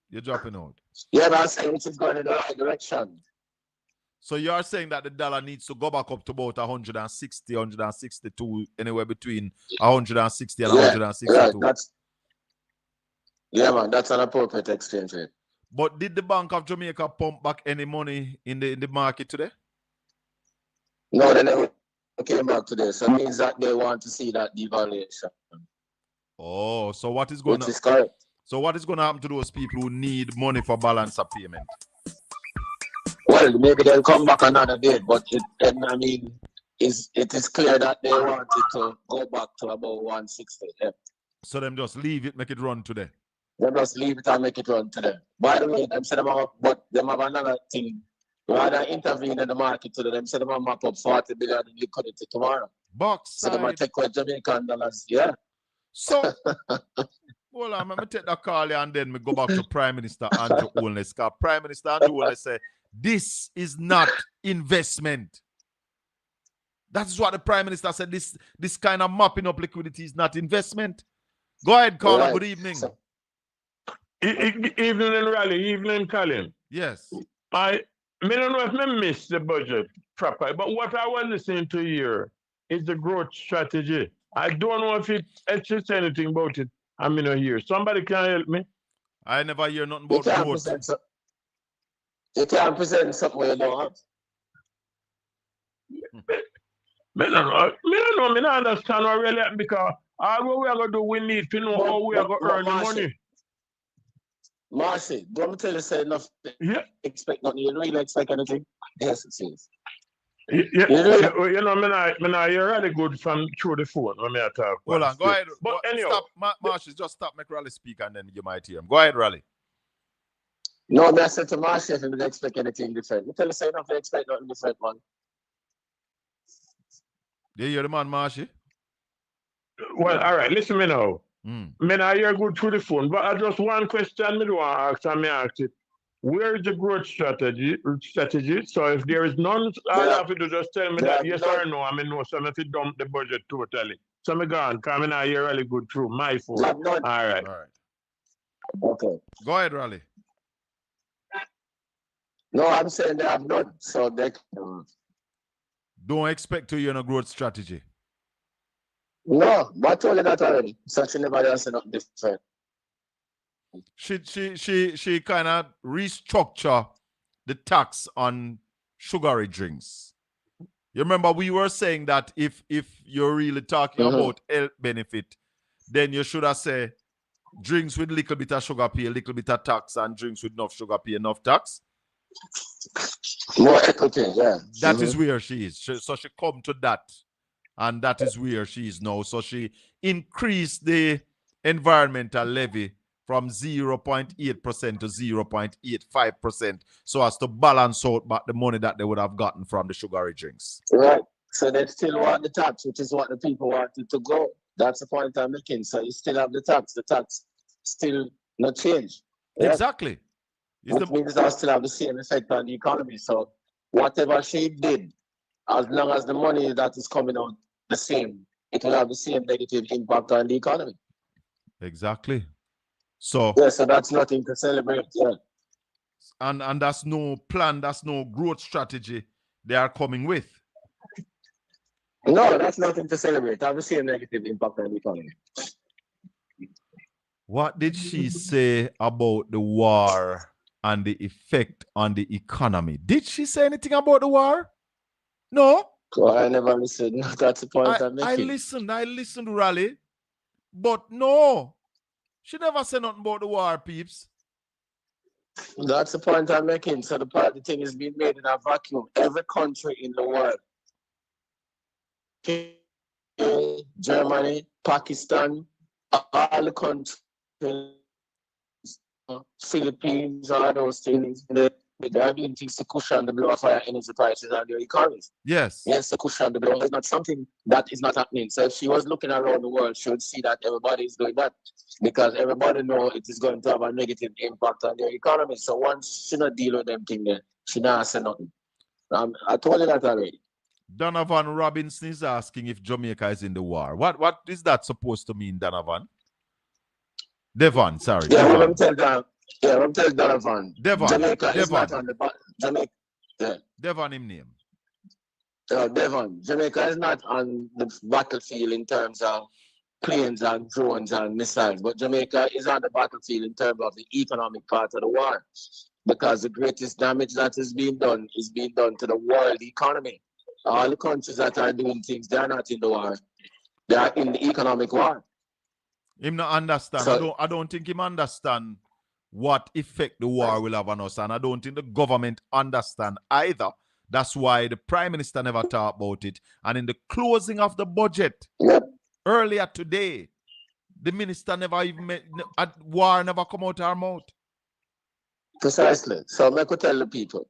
You're dropping out. Yeah, but I'm saying which is going in the right direction. So you're saying that the dollar needs to go back up to about 160, 162, anywhere between 160 and 162. Right, yeah, man, that's an appropriate exchange rate. But did the Bank of Jamaica pump back any money in the market today? No, they never came back today. So it means that they want to see that devaluation. Oh, so what is going to... Which is correct. So what is going to happen to those people who need money for balance of payment? Well, maybe they'll come back another day, but it is clear that they want it to go back to about 160. Yeah. So them just leave it, make it run today. They just leave it and make it run today. By the way, them say them have another thing. Rather intervene in the market today, them say them map up 40 billion in liquidity tomorrow. Box so they might take away Jamaican dollars. Yeah. So well, I'm gonna take that call and then we go back to Prime Minister Andrew Holness. Prime Minister Andrew Holness said, this is not investment. That's what the Prime Minister said. This kind of mopping up liquidity is not investment. Go ahead, caller. Right. Good evening. Evening, Raleigh. Evening, Colin. Yes. I don't know if I missed the budget proper, but what I was listening to here is the growth strategy. I don't know if it says anything about it. I'm in here. Somebody can help me. I never hear nothing about growth. You can't present something where you don't have. I don't understand what really happened because all what we are going to do, we need to know how we are going to earn the money. Marcy, don't tell you say enough. Yeah. Expect nothing. You really expect anything? Yes, it is. Yeah, you know, you're really good from through the phone when I talk. Hold on, go ahead. But anyway, stop, Marcy, just stop, make Raleigh speak, and then you might hear him. Go ahead, Raleigh. No, I said to Marcy, if you didn't expect anything different. You tell us say enough, you expect nothing different, man. You hear the man, Marcy? Well, all right, listen me now. I hear good through the phone, but I just one question me do want to ask, and me ask it Where is the growth strategy? So if there is none, all you have to do just tell me that yes or no. I mean, no, so if you dump the budget totally. So me gone, coming out here really good through my phone. All right. Okay. Go ahead, Raleigh. No, I'm saying they have none. So they Don't expect to hear a growth strategy. no, but I told you that already. Such anybody else not different. She kind of restructure the tax on sugary drinks. You remember we were saying that if you're really talking about health benefit, then you should have said drinks with little bit of sugar pay a little bit of tax, and drinks with enough sugar pay enough tax. More equity, yeah. That is where she is. So she come to that, and that is where she is now. So she increased the environmental levy from 0.8% to 0.85%, so as to balance out back the money that they would have gotten from the sugary drinks. Right. So they still want the tax, which is what the people wanted to go. That's the point I'm making. So you still have the tax. The tax still not change. Yeah? Exactly. Which means that still have the same effect on the economy. So whatever she did, as long as the money that is coming out the same, it will have the same negative impact on the economy. Exactly. So yeah, so that's nothing to celebrate. Yeah. And that's no plan, that's no growth strategy they are coming with. No, that's nothing to celebrate. Have the same negative impact on the economy. What did she say about the war and the effect on the economy? Did she say anything about the war? No. Well, I never listened. That's the point I'm making. I listened to Raleigh, but no. She never said nothing about the war, peeps. That's the point I'm making. So the thing is being made in a vacuum. Every country in the world, Germany, Pakistan, all the countries, Philippines, all those things, they are doing things to cushion the blow of higher energy prices on their economies. Yes. Yes, to cushion the blow is not something that is not happening. So if she was looking around the world, she would see that everybody is doing that, because everybody know it is going to have a negative impact on their economy. So once she not deal with them thing there, she not say nothing. I told you that already. Donovan Robinson is asking if Jamaica is in the war. What is that supposed to mean, Donovan? Devon, sorry. Yeah, Devon. let me tell Donovan. Devon. Jamaica Devon. is not on the Jamaica. Yeah. Devon him name. Devon. Jamaica is not on the battlefield in terms of planes and drones and missiles, but Jamaica is on the battlefield in terms of the economic part of the war, because the greatest damage that is being done to the world economy. All the countries that are doing things, they are not in the war. They are in the economic war. Him not understand. So, I don't think him understand what effect the war will have on us, and I don't think the government understand either. That's why the Prime Minister never talked about it. And in the closing of the budget earlier today, the minister never even war never come out her mouth. Precisely. So I could tell the people,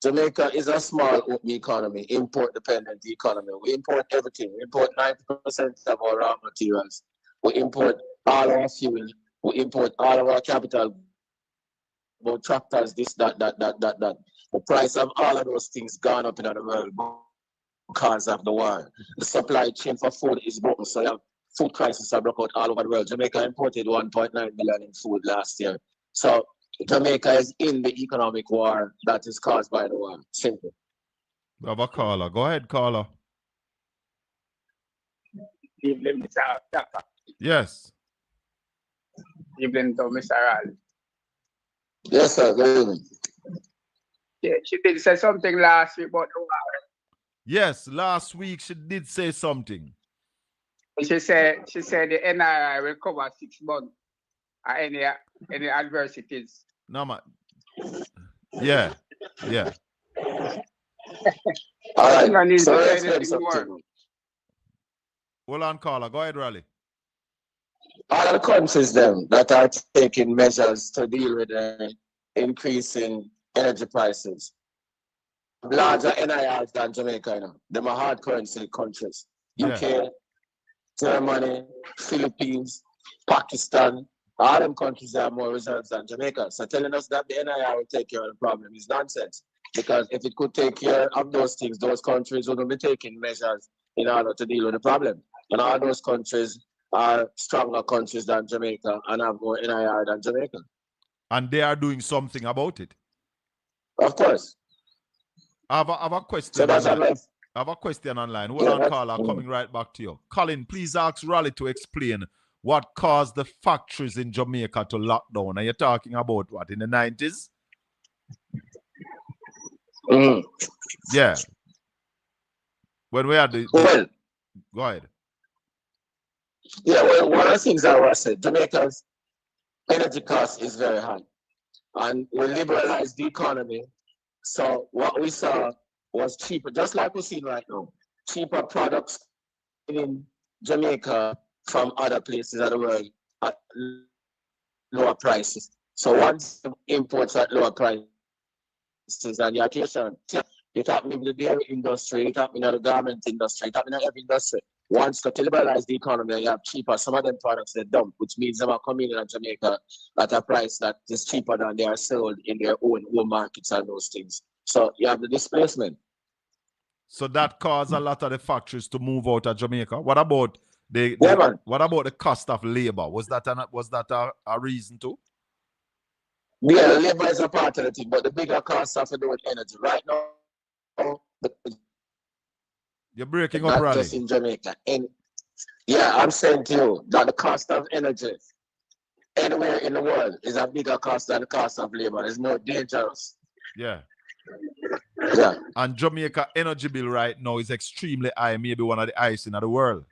Jamaica is a small open economy, import-dependent economy. We import everything. We import 90% of our raw materials. We import all our fuel. We import all of our capital. About tractors, this, that. The price of all of those things gone up in the world because of the war. The supply chain for food is broken. So you have food crisis that broke out all over the world. Jamaica imported 1.9 million in food last year. So Jamaica is in the economic war that is caused by the war. Simple. We have a caller. Go ahead, caller. Evening, Mr. Doctor. Yes. Evening to Mr. Raleigh. Yes, sir. Good evening. Yeah, she did say something last week about the war. Yes, last week she did say something. She said the NRI will cover 6 months any adversities. No, man. Yeah. All right. Need So to say let's get anything more. something. Hold on, caller. Go ahead, Raleigh. All the countries them that are taking measures to deal with the increase in energy prices, larger NIRs than Jamaica, you know. Them are hard currency countries. UK, Germany, Philippines, Pakistan, All them countries have more reserves than Jamaica. So telling us that the NIR will take care of the problem is nonsense. Because if it could take care of those things, those countries wouldn't be taking measures in order to deal with the problem. And all those countries are stronger countries than Jamaica and have more NIR than Jamaica. And they are doing something about it. Of course. I have a question. So that's online. I have a question online. Hold on, caller, coming right back to you. Colin, please ask Raleigh to explain what caused the factories in Jamaica to lock down. Are you talking about what, in the 90s? Yeah. When we had the well, go ahead. Yeah, well, one of the things I was saying, Jamaica's energy cost is very high. And we liberalized the economy. So what we saw was cheaper, just like we're seeing right now, cheaper products in Jamaica from other places of the world at lower prices. So once imports at lower prices, and your occasion, it happened in the dairy industry, it happened in the garment industry, it happened in every industry. Once to liberalize the economy, you have cheaper. Some of them products they dump, which means they are coming in Jamaica at a price that is cheaper than they are sold in their own home markets and those things. So you have the displacement. So that caused a lot of the factories to move out of Jamaica. What about what about the cost of labor? Was that a reason too? Yeah, labor is a part of the thing, but the bigger cost have to do with energy. Right now, you're breaking up, Raleigh. Just in Jamaica. And yeah, I'm saying to you that the cost of energy anywhere in the world is a bigger cost than the cost of labor. It's more dangerous. Yeah. Yeah. And Jamaica energy bill right now is extremely high, maybe one of the highest in the world.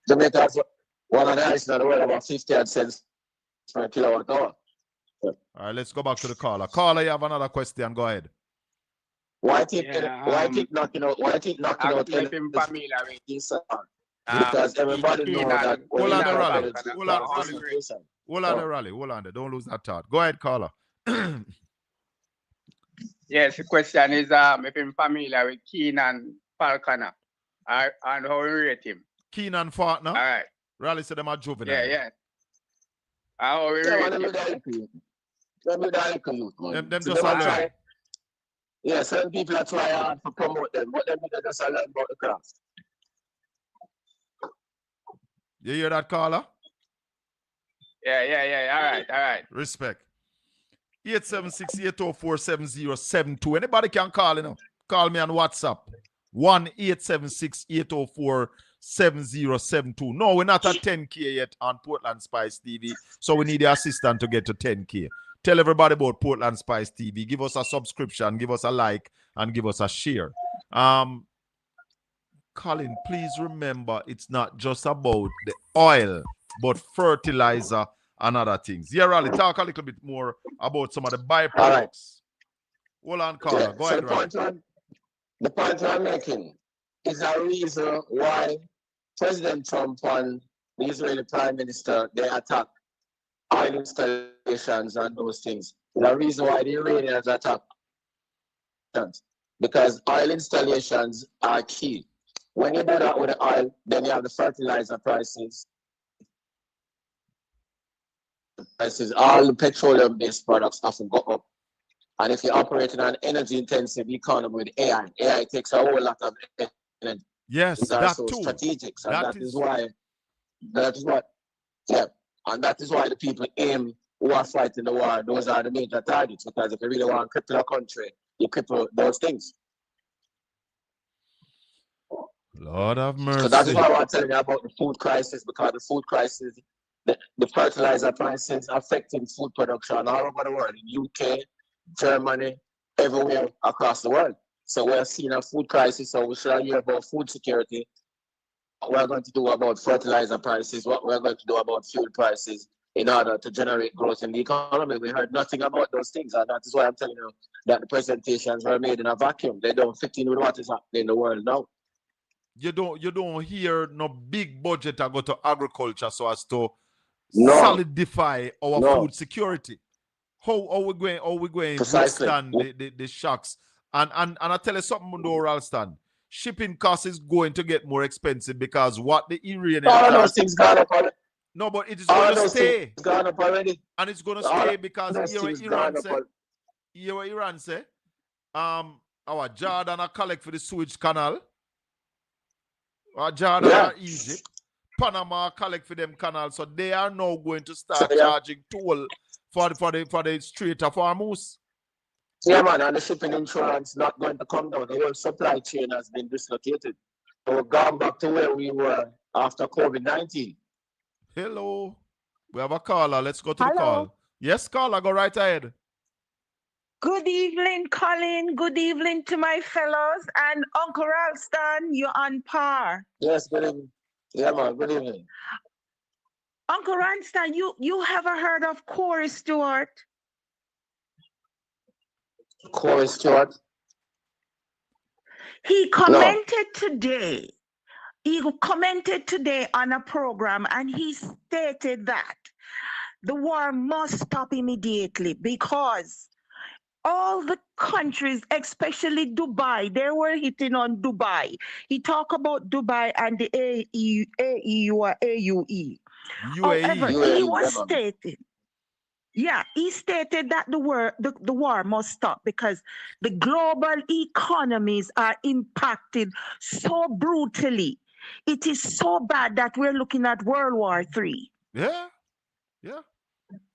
Jamaica is one of the highest in the world, about 50 cents per kilowatt hour. All right, let's go back to the caller. Caller, you have another question. Go ahead. Why keep knocking out familiar with this because everybody knows that hold on the rally. Don't lose that thought. Go ahead, caller. Yes, the question is if I'm familiar with Keenan Falconer and how we rate him. Keenan Falconer? All right. Rally said them are juvenile. Yeah. How we rate him. Them just learn. Yeah, certain people are trying hard to promote them, but them people just learn about the craft. You hear that, caller? Yeah. All right. Respect. 876-804-7072. Anybody can call, Call me on WhatsApp. 1-876-804-7072. No, we're not at 10K yet on Portland Spice TV, so we need the assistant to get to 10K. Tell everybody about Portland Spice TV. Give us a subscription, give us a like, and give us a share. Colin, please remember it's not just about the oil, but fertilizer and other things. Yeah, Raleigh, talk a little bit more about some of the byproducts. Right. Hold on, caller. Yeah, go ahead, Raleigh. The point I'm making is a reason why President Trump and the Israeli Prime Minister, they attack oil installations and those things. The reason why the Iranians attack, because oil installations are key. When you do that with the oil, then you have the fertilizer prices. All the petroleum-based products have to go up. And if you're operating an energy-intensive economy with AI takes a whole lot of energy. Yes, it's that also too. strategic. So that is why the people who are fighting the war, those are the major targets, because if you really want to cripple a country, you cripple those things. Lord have mercy. So that is why I want to tell you about the food crisis, because the food crisis, the fertilizer prices affecting food production all over the world, in UK, Germany, everywhere across the world. So we're seeing a food crisis, so we should hear about food security, what we're going to do about fertilizer prices, what we're going to do about fuel prices in order to generate growth in the economy. We heard nothing about those things, and that is why I'm telling you that the presentations were made in a vacuum. They don't fit in with what is happening in the world now. You don't hear no big budget to go to agriculture so as to solidify our food security. How we going to withstand the shocks? And I tell you something, though, Ralston. Shipping costs is going to get more expensive because what the Iranians No, but it is All going to those stay. things gone up already. And it's going to All stay because those here things Iran gone up say, here Iran say, our Jordan are collect for the Suez Canal. Or Jordan Yeah. or Egypt. Panama collect for them canals. So they are now going to start So, yeah. charging toll for the Strait of Hormuz. Yeah, man, and the shipping insurance not going to come down. The whole supply chain has been dislocated. So we're gone back to where we were after COVID-19. Hello. We have a caller. Let's go to the Hello. call. Yes, caller, go right ahead. Good evening, Colin. Good evening to my fellows. And Uncle Ralston, you're on par. Yes, good evening. Yeah, man, good evening. Uncle Ralston, you ever heard of Corey Stewart? Corey Stewart. He commented today. He commented today on a program and he stated that the war must stop immediately because all the countries, especially Dubai, they were hitting on Dubai. He talked about Dubai and the AEU or AUE. However, he was stating, he stated that the war must stop because the global economies are impacted so brutally. It is so bad that we're looking at World War III. Yeah. Yeah.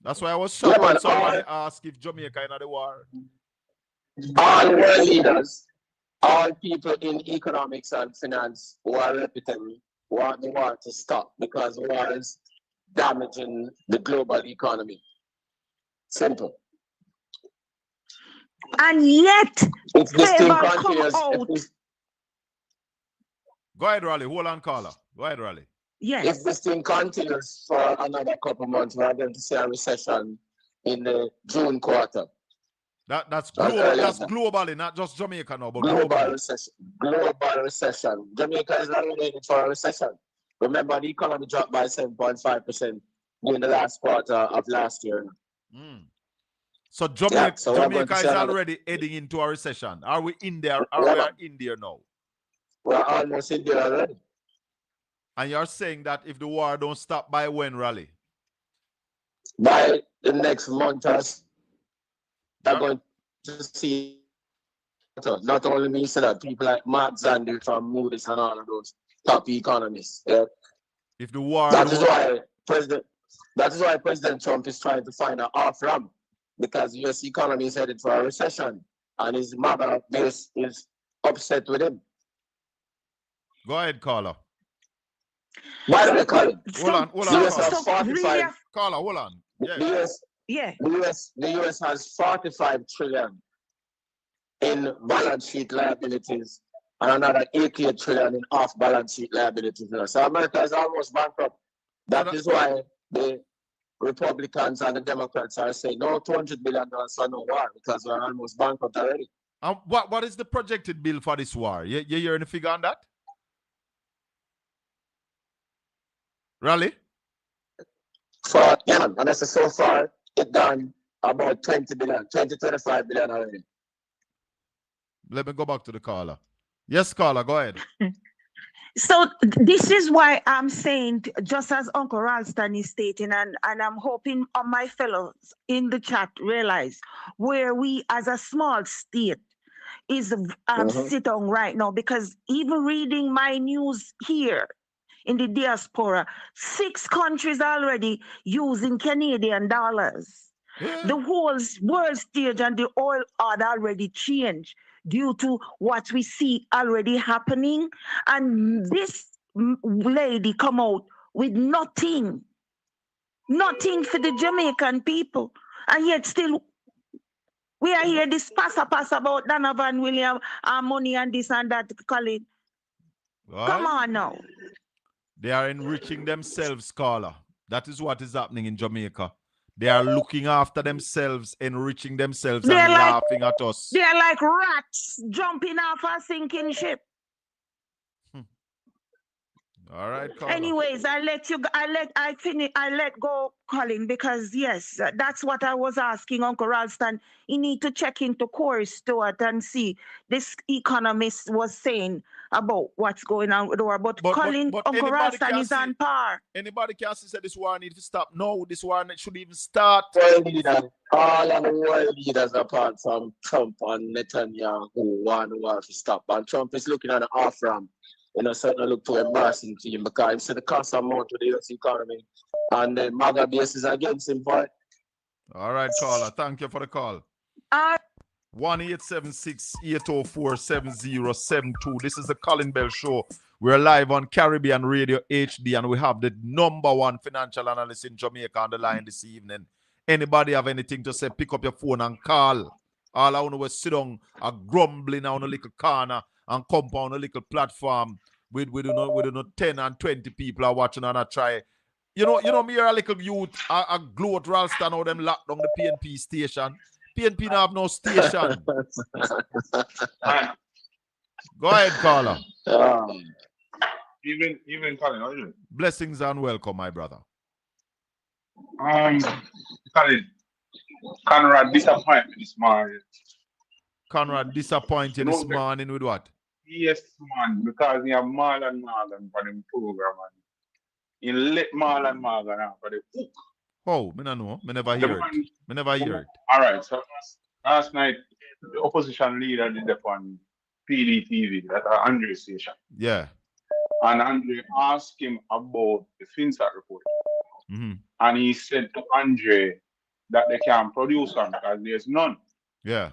That's why I was shocked when somebody asked if Jamaica in the war. All world leaders, all people in economics and finance who are reputed want the war to stop because the war is damaging the global economy. Simple. And yet, if this thing favor continues, come out. Go ahead, Raleigh. Hold on, caller. Go ahead, Raleigh. Yes. If this thing continues for another couple months, we're going to see a recession in the June quarter. That's global. That's globally, not just Jamaica now, but global recession. Global recession. Jamaica is not ready for a recession. Remember, the economy dropped by 7.5% during the last quarter of last year. So Jamaica is already heading into a recession. Are we in there? We are in there now? We're almost in there already. And you're saying that if the war don't stop by when, Raleigh? By the next month, we're going to see not only me, so that people like Mark Zandi from Moody's and all of those top economists. Yeah? If the war, that is why President Trump is trying to find an off ramp, because the U.S. economy is headed for a recession, and his mother base is upset with him. Go ahead, caller. Why do they call it? Hold on. Caller, hold on. The US has 45 trillion in balance sheet liabilities and another 88 trillion in off balance sheet liabilities. So America is almost bankrupt. That is why the Republicans and the Democrats are saying no $200 billion for no war, because we're almost bankrupt already. What is the projected bill for this war? You hear any figure on that? Raleigh? And I said so far it done about 20 billion, 25 billion already. Let me go back to the caller. Yes, caller, go ahead. So this is why I'm saying, just as Uncle Ralston is stating, and I'm hoping on my fellows in the chat realize where we as a small state is sit on right now, because even reading my news here in the diaspora, 6 countries already using Canadian dollars. The whole world stage and the oil had already changed due to what we see already happening. And this lady come out with nothing for the Jamaican people. And yet still, we are here this pass about Donovan William, our money and this and that, Colin. Right. Come on now. They are enriching themselves, caller. That is what is happening in Jamaica. They are looking after themselves, enriching themselves, and laughing at us. They are like rats jumping off a sinking ship. All right, caller. Anyways, I let go Colin because yes, that's what I was asking Uncle Ralston. You need to check into Corey Stewart and see this economist was saying about what's going on with the war. But Colin, Uncle anybody Ralston can is see, on par. anybody can see that this war needs to stop. No, this war should even start. World leaders, all of the world leaders apart from Trump and Netanyahu want the war to stop. And Trump is looking at the off ramp. You know, certainly look to embarrassing to him because it's the cost amount to the US economy. And the MAGA base is against him for it. All right, caller. Thank you for the call. 1-876-804-7072. This is the Colin Bell Show. We're live on Caribbean Radio HD, and we have the #1 financial analyst in Jamaica on the line this evening. Anybody have anything to say, pick up your phone and call. All I want to sit down and grumbling on a little corner and compound a little platform with 10 and 20 people are watching and I try. You know, me here a little youth, I gloat Ralston how them locked down the PNP station. PNP don't have no station. Go ahead, caller. Even Colin, how are you? Blessings and welcome, my brother. Colin, Conrad disappointed me this morning. Conrad disappointed this morning with what? Yes, man, because he have Marlon Morgan for the program. He let Marlon Morgan out for the hook. Oh, I don't know. I never hear it. I never hear it. All right, so last night, the opposition leader did that on PDTV, that Andre station. Yeah. And Andre asked him about the FinSat report. Mm-hmm. And he said to Andre that they can't produce one because there's none. Yeah.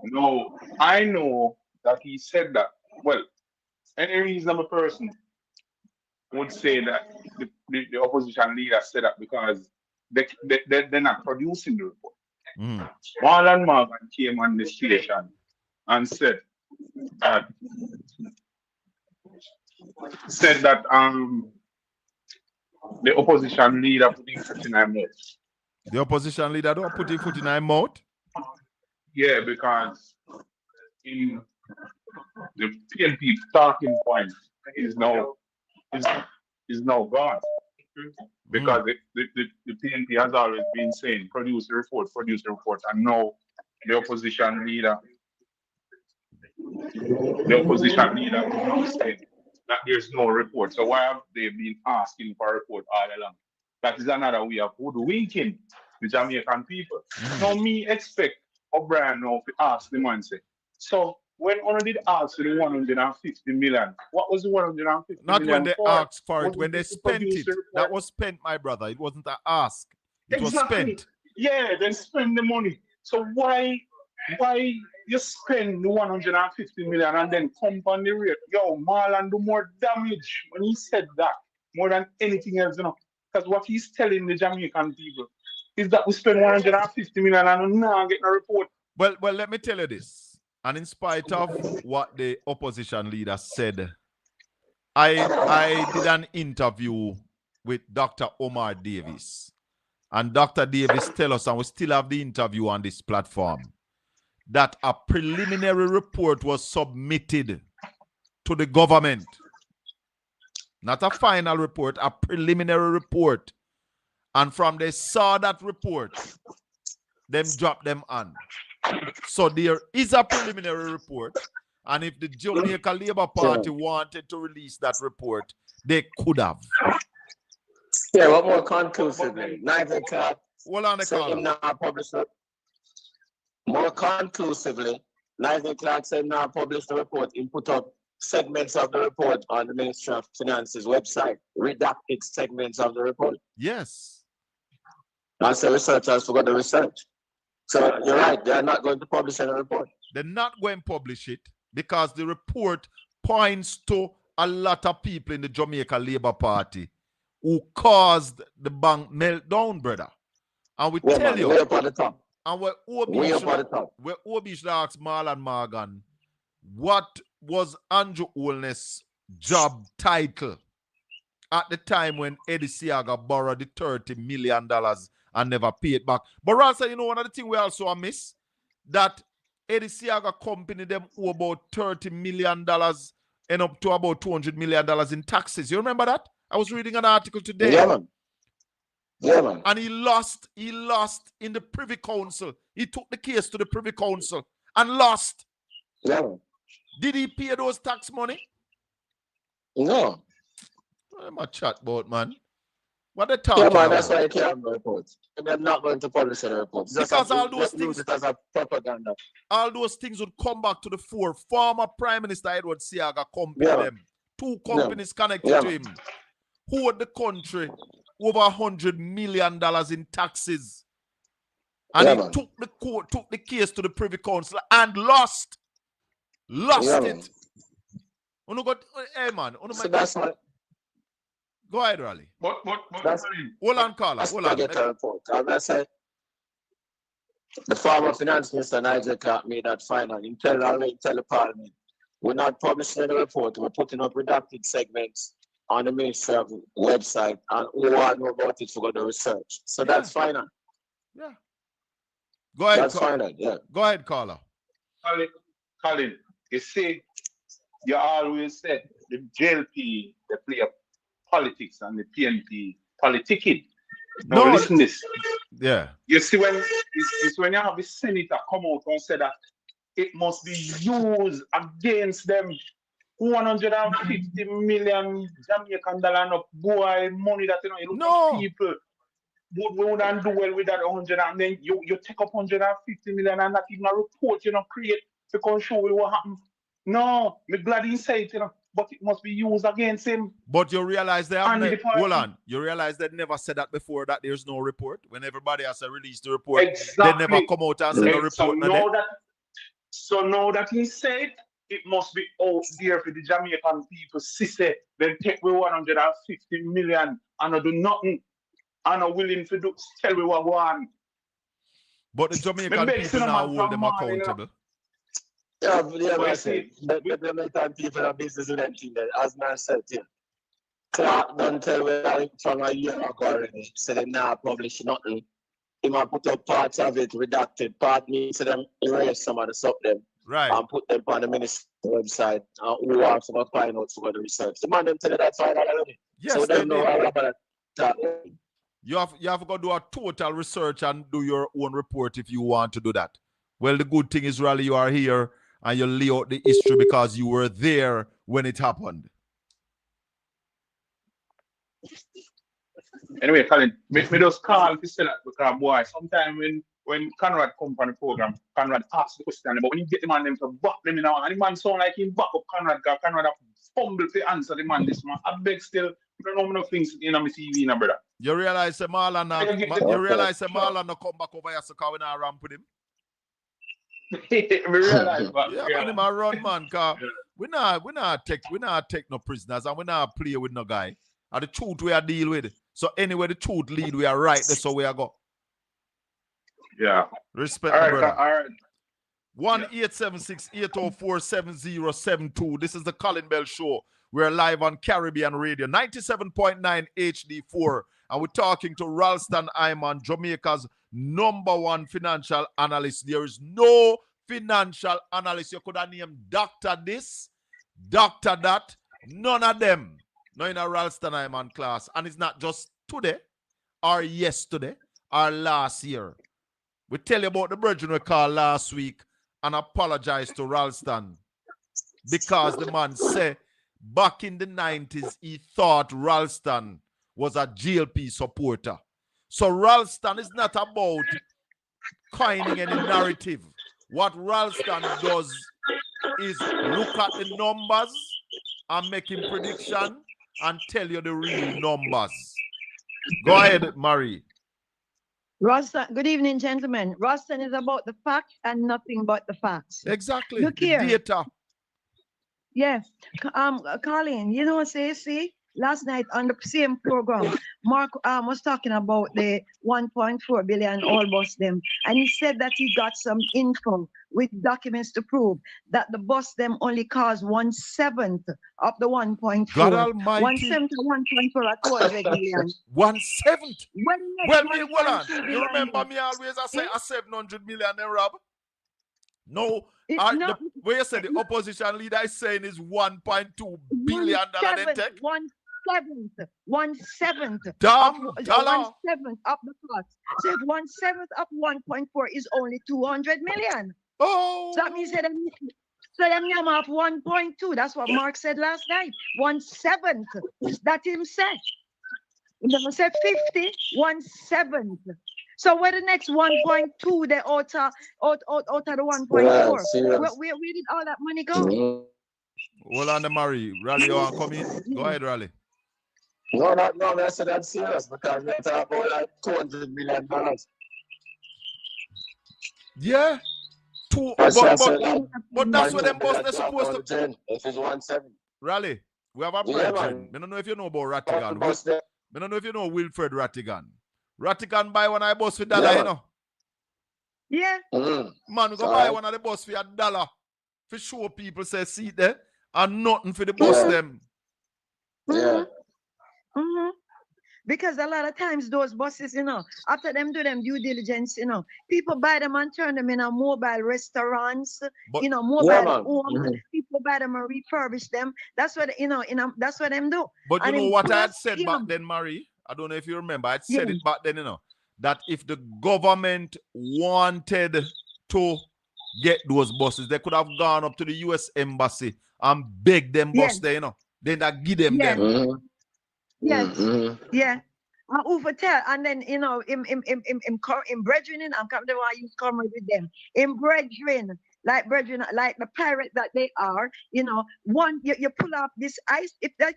No, I know that he said that. Well, any reasonable person would say that the opposition leader said that because they're not producing the report. Mm-hmm. Marlon Morgan came on the station and said that the opposition leader putting foot in her mouth. The opposition leader don't put foot in her mouth? Yeah, because in the PNP talking point is now gone. Because the PNP has always been saying produce the report, and now the opposition leader is now saying that there's no report. So why have they been asking for a report all along? That is another way of hoodwinking the Jamaican people. Now me expect O'Brien now to ask the man say, so when one did ask for the 150 million, what was the 150 Not million when they for? asked for it, when they spent it. That was spent, my brother. It wasn't an ask. It was spent. Yeah, they spend the money. So why you spend the 150 million and then come on the rate? Yo, Marlon do more damage when he said that, more than anything else, you know. Because what he's telling the Jamaican people is that we spend 150 million and now getting a report. Well, let me tell you this. And in spite of what the opposition leader said, I did an interview with Dr. Omar Davis. And Dr. Davis tell us, and we still have the interview on this platform, that a preliminary report was submitted to the government. Not a final report, a preliminary report. And from they saw that report, them drop them on. So there is a preliminary report, and if the Jamaica Labour Party wanted to release that report, they could have. Yeah, what more conclusively? 9 o'clock. Hold on the call. More conclusively, 9 o'clock said now publish the report and put up segments of the report on the Ministry of Finance's website. Redacted segments of the report. Yes. And so researchers forgot the research. So you're right, they're not going to publish any report. They're not going to publish it because the report points to a lot of people in the Jamaica Labour Party who caused the bank meltdown, brother. And we tell you, way up at the top. And where Obi should ask Marlon Morgan, what was Andrew Holness' job title at the time when Eddie Siaga borrowed the $30 million and never paid back? But Ralston, you know, one of the things we also miss, that Eddie Siaga company them owe about $30 million end up to about $200 million in taxes. You remember that? I was reading an article today. Yeah, man. Yeah, man. And he lost in the Privy Council. He took the case to the Privy Council and lost. Yeah, man. Did he pay those tax money? No. What am I chat about, man? What they talking Yeah, man, about? that's why I can't have no reports. They're not going to publish any reports. Because all those things, use it as a propaganda. all those things would come back to the fore. Former Prime Minister Edward Siaga company them. 2 companies connected to him. Who owed the country over $100 million in taxes. And he took the case to the Privy Council and lost. Lost it. Hey, man. So that's why. Go ahead, Raleigh. Hold on, Carla. Hold on. I said, the former finance minister, Nigel Clark, made that final. He tell the parliament, we're not publishing the report. We're putting up redacted segments on the Ministry of website, and who want to know about it for the research. So that's final. Yeah. Go ahead. That's final, yeah. Go ahead, Carla. Colin, you see, you always said the JLP, they play a politics and the PNP politicking. Now listen this. Yeah. You see when it's when you have a senator come out and say that it must be used against them. 150 million Jamaican dollar no boy money that you look at people would wouldn't do well with that 100 and then you take up 150 million and not even a report create to come show you what happened. No, me glad he said it, but it must be used against him. But you realize they have hold on. You realize they never said that before, that there's no report. When everybody has to release the report, they never come out and say no report. So now that he said, it must be out there for the Jamaican people. Sister, then take we 150 million and I do nothing. And are willing to do tell me what one. But the Jamaican people now hold them accountable. Yeah, I say, the Jamaican people are business with them thing, as man said here. Clark don't tell me from a year ago already. So they now publish nothing. He might put up parts of it redacted. Part means to them erase some of the stuff them. Right. And put them on the ministry website. Who wants to find out for the research. The man them tell you that's why already. Yes, so they know all about that. You have to go do a total research and do your own report if you want to do that. Well, the good thing is, Raleigh, you are here and you lay out the history because you were there when it happened. Anyway, Colin, me just call to say that because boy, sometimes when Conrad come on the program, Conrad asks the question, but when you get the man them to back them in and the man sound like him back up Conrad, because Conrad have fumbled to answer the man this man. I beg still, I don't know enough things in my TV, no brother. You realize Marlon no come back over here so we not ramp with him? We realize that. Yeah, man, him run, man, cause we not take no prisoners and we not play with no guy. And the truth we are deal with. So anyway, the truth lead, we are right. That's how we are go. Yeah. Respect, all right, brother. All right. 1-876-804-7072. This is the Colin Bell Show. We're live on Caribbean Radio, 97.9 HD4. And we're talking to Ralston Iman, Jamaica's #1 financial analyst. There is no financial analyst. You could have named Dr. this, Dr. that. None of them. No in a Ralston Iman class. And it's not just today, or yesterday, or last year. We tell you about the brethren we called last week and apologize to Ralston because the man said back in the 90s he thought Ralston was a GLP supporter. So Ralston is not about coining any narrative. What Ralston does is look at the numbers and making prediction and tell you the real numbers. Go ahead, Marie. Ralston, good evening, gentlemen. Ralston is about the facts and nothing but the facts. Exactly. Look the here. Data. Yes. Colin, you know, see, last night on the same program, Mark was talking about the 1.4 billion all bus them, and he said that he got some info with documents to prove that the bus them only caused 1/7 of the 1.4. God Almighty. 1/7 of 1.4 at 200 million. 1/7? Well, me, hold on. You billion. remember me always I say a 700 million, Rob? No, where you said the opposition leader is saying is $1.2 billion they take? 1/7 Damn, of dollar. 1/7 of the cost. So if 1/7 of 1.4 is only 200 million. Oh, So that means that them yam off 1.2. That's what Mark said last night. 1/7. That him said. He never said 50. 1/7. So where the next 1.2 they out of the 1.4? Where did all that money go? Hold on, Murray. Raleigh, you want to come in? Go ahead, Raleigh. No, I said I'm serious because we're talking about like $200 million. Yeah. But that's what them boss they're supposed to. If it's 1/7. Raleigh, we have a brethren. I don't know if you know about Rattigan. I don't know if you know Wilfred Rattigan. Rattigan buy one of the bus for $1, you know. Yeah. Man, we go buy one of the bus for $1 for show people say seat there and nothing for the bus them. Yeah. Because a lot of times those buses, after them do them due diligence, people buy them and turn them in a mobile restaurants, mobile homes. People buy them and refurbish them. That's what that's what them do. But you know what I had said back then, Marie? I don't know if you remember. I said it back then, that if the government wanted to get those buses, they could have gone up to the US Embassy and begged them bus there, Then that give them them. Yes. Yeah. Tell, and then in brethren, I'm coming to why you come with them. In brethren, like the pirate that they are, you pull off this ice. If that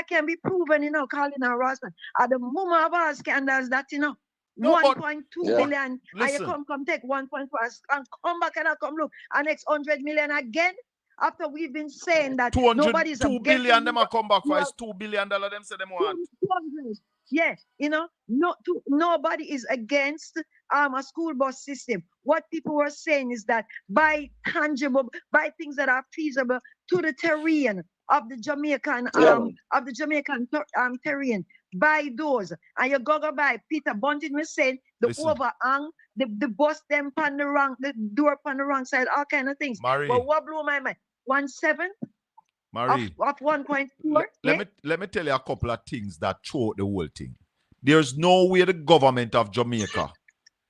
can be proven, calling our Rasta, at the moment of our scandals that 1.2 billion, and you come take 1.4 and come back and come look, and next 100 million again. After we've been saying that nobody's $2 billion them come back for is $2 billion them say them want. 200. Yeah, nobody is against a school bus system. What people were saying is that buy things that are feasible to the terrain of the Jamaican terrain. Buy those, and you go buy. Peter Bunting was saying the overhang, the bus them on the wrong, the door on the wrong side, all kind of things. Marie. But what blew my mind? 1/7 Marie, of 1.4. Let me tell you a couple of things that throw the whole thing. There's no way the government of Jamaica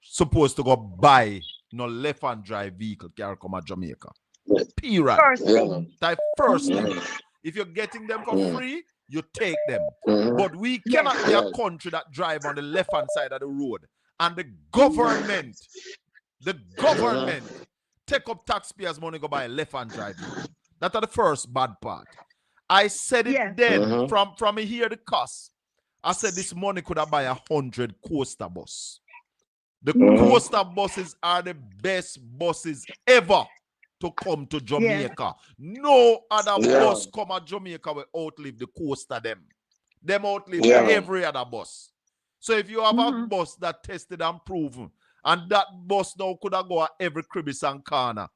supposed to go buy no left-hand drive vehicle can come at Jamaica. Period. First thing. First thing. If you're getting them for free, you take them. But we cannot be a country that drive on the left-hand side of the road. And the government take up taxpayers' money, go buy a left-hand drive. That's the first bad part. I said it then from here the cost. I said this money could have buy 100 coaster bus. The coaster buses are the best buses ever to come to Jamaica. No other bus come at Jamaica will outlive the coaster them. Them outlive every other bus. So if you have a bus that tested and proven, and that bus now could have go at every crevice and corner,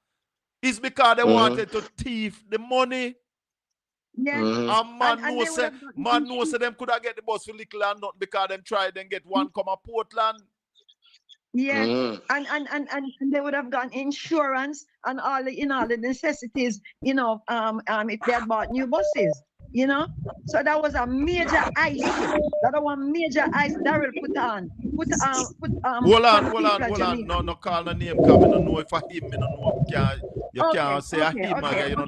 it's because they wanted to thief the money. Yeah. And man knows them could have get the bus for little and not because them tried and get one come at Portland. Yeah, and they would have gotten insurance and all the necessities, if they had bought new buses, So that was a major ice. That was major ice that will put on. Hold on. No call the name because I don't know if I him, I don't know if you can't say him again.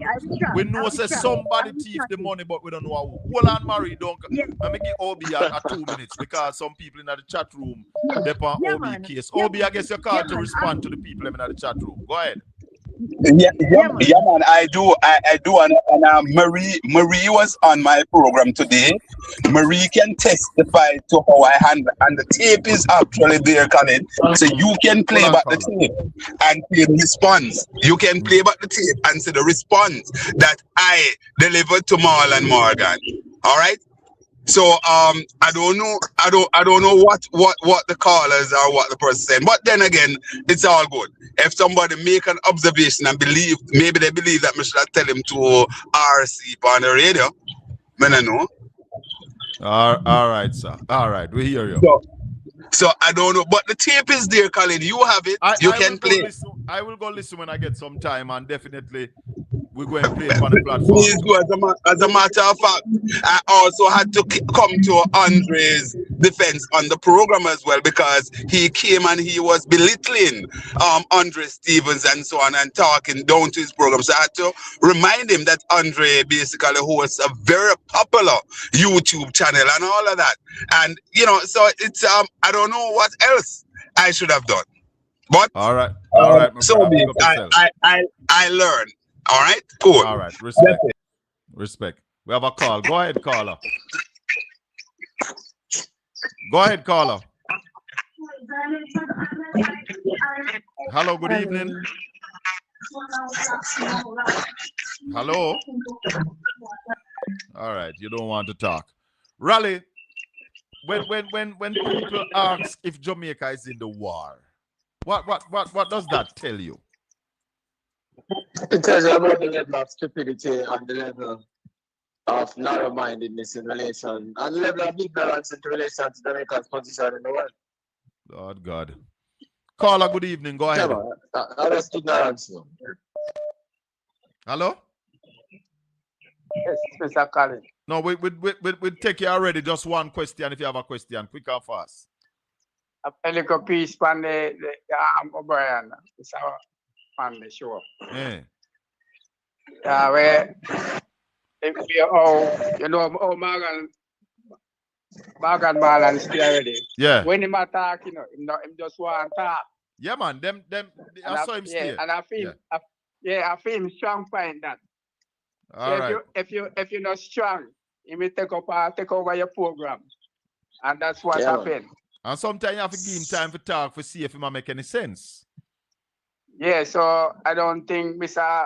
We know say somebody thief the money, but we don't know how. Hold on, Marie, don't. Let me give Obi a 2 minutes because some people in the chat room, they're on Obi case. Obi, I guess you called to respond to the people in the chat room. Go ahead. Yeah, man, I do, and Marie was on my program today. Marie can testify to how I handle, and the tape is actually there, Colin. So you can play back the tape and play the response. You can play back the tape and see the response that I delivered to Marlon Morgan. All right. So I don't know what the callers or what the person saying, but then again, it's all good. If somebody make an observation and maybe they believe that I should tell him to RC on the radio, I don't know. All right, sir. All right, we hear you. So I don't know, but the tape is there, Colin. You have it. You can play. I will go listen when I get some time, and definitely we're going to play it on the platform. Please do. As a matter of fact, I also had to come to Andre's defense on the program as well, because he came and he was belittling Andre Stevens and so on and talking down to his program. So I had to remind him that Andre basically hosts a very popular YouTube channel and all of that. And, you know, so it's, I don't know what else I should have done. But all right, my so brother, be pick up yourself. I learned. All right, cool. All right, respect. We have a call. Go ahead, caller. Go ahead, caller. Hello, good evening. Hello. All right, you don't want to talk. Raleigh, when people ask if Jamaica is in the war, what does that tell you? It tells you about the level of stupidity and the level of narrow-mindedness in relation, and the level of ignorance in relation to Jamaica's position in the world. Lord God. Caller, good evening. Go ahead. That's ignorance. Hello? Yes, Mr. Colin. No, we take you already. Just one question if you have a question. Quick and fast. A little piece on the O'Brien. It's our on the show. Yeah. Where if you know, Morgan Marlon is already. Yeah. When him attack, you know, him just want to talk. Yeah, man. I saw him stay. And I feel, I feel him strong point that. All so right. if you're not strong, you may take over your program, and that's what happened. And sometimes you have to give him time to talk to see if it might make any sense. Yeah, so I don't think Mr.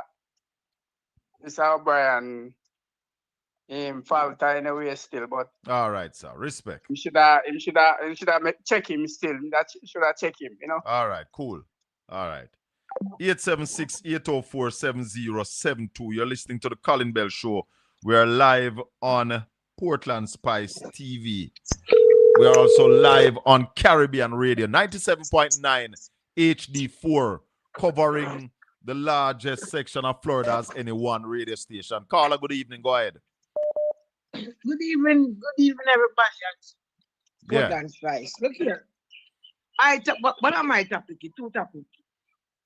O'Brien falter in a way still, but all right, sir. Respect. You should have check him still. That should have check him, you know. All right, cool. All right. 876-804-7072. You're listening to the Colin Bell Show. We are live on Portland Spice TV. We are also live on Caribbean Radio 97.9 HD4, covering the largest section of Florida as any one radio station. Carla, good evening. Go ahead. Good evening, everybody at Portland Spice. Look here. What am I topic? Two topics.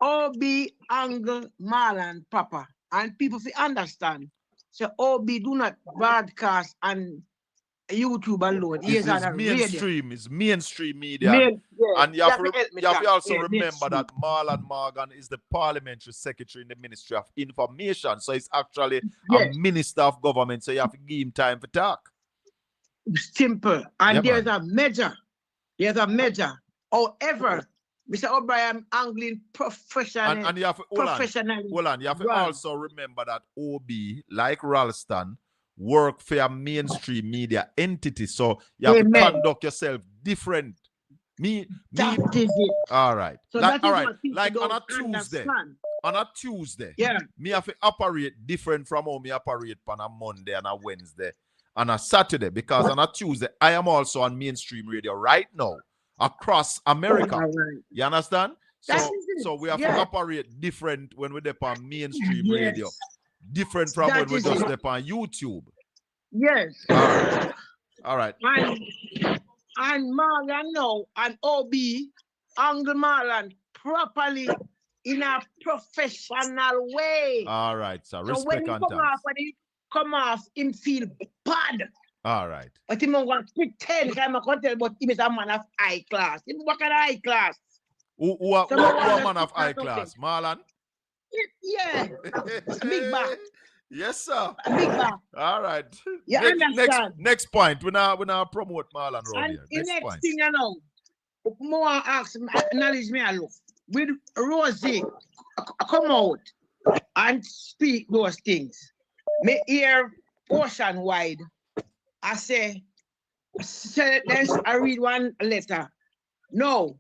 OB, Angle, Marlon, Papa. And people say understand. So OB do not broadcast on YouTube alone. It's mainstream. It's mainstream media. And you have to also remember that Marlon Morgan is the parliamentary secretary in the Ministry of Information. So he's actually a minister of government. So you have to give him time to talk. Simple. And there's a measure. However, Mr. O'Brien angling professionally. And you have to, hold on. You have to also remember that OB, like Ralston, work for a mainstream media entity. So you have to conduct yourself different. That is it. All right. So like on a Tuesday, me have to operate different from how me operate on a Monday and a Wednesday and a Saturday, because on a Tuesday, I am also on mainstream radio right now across America. You understand? So we have to operate different when we're on mainstream radio. Different from when we just on YouTube. Yes. All right. And Marlon now and OB Angle Marlon properly in a professional way. All right, sir. Respect so when he come off, him feel bad. All right. But he want to pretend I'm going to tell, but he is a man of high class. He work at high class. Who a man of high class? Marlon? Yeah. Big back. Yes, sir. Big back. All right. You understand? Next point. We now promote Marlon around and here. The next thing you know, more ask acknowledge me a look. With Rosie come out and speak those things. Me hear ocean wide. I say I read one letter. No.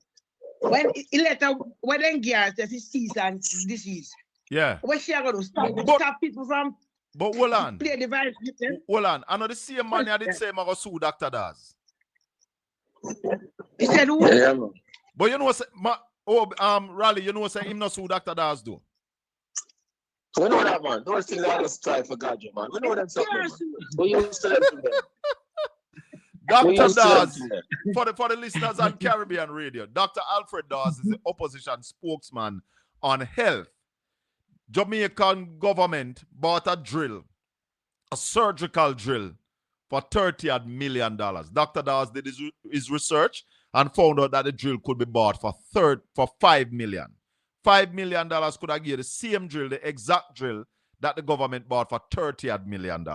When then girls that is season disease. Yeah. What she are going to stop people from hold on. Play the virus. Hold on. I know the same man I did say I go sue Dr. Daz. He said who? But you know Oh, Raleigh, you know, say him not sue Dr. Dawes do. We know that, man. Those things are just try for God, man. We know them something, man. We used to them today. Dr. Dawes, for the listeners on Caribbean Radio, Dr. Alfred Dawes is the opposition spokesman on health. Jamaican government bought a drill, a surgical drill, for $30 million. Dr. Dawes did his research and found out that the drill could be bought for $5 million. $5 million could have given the same drill, the exact drill that the government bought for $30 million.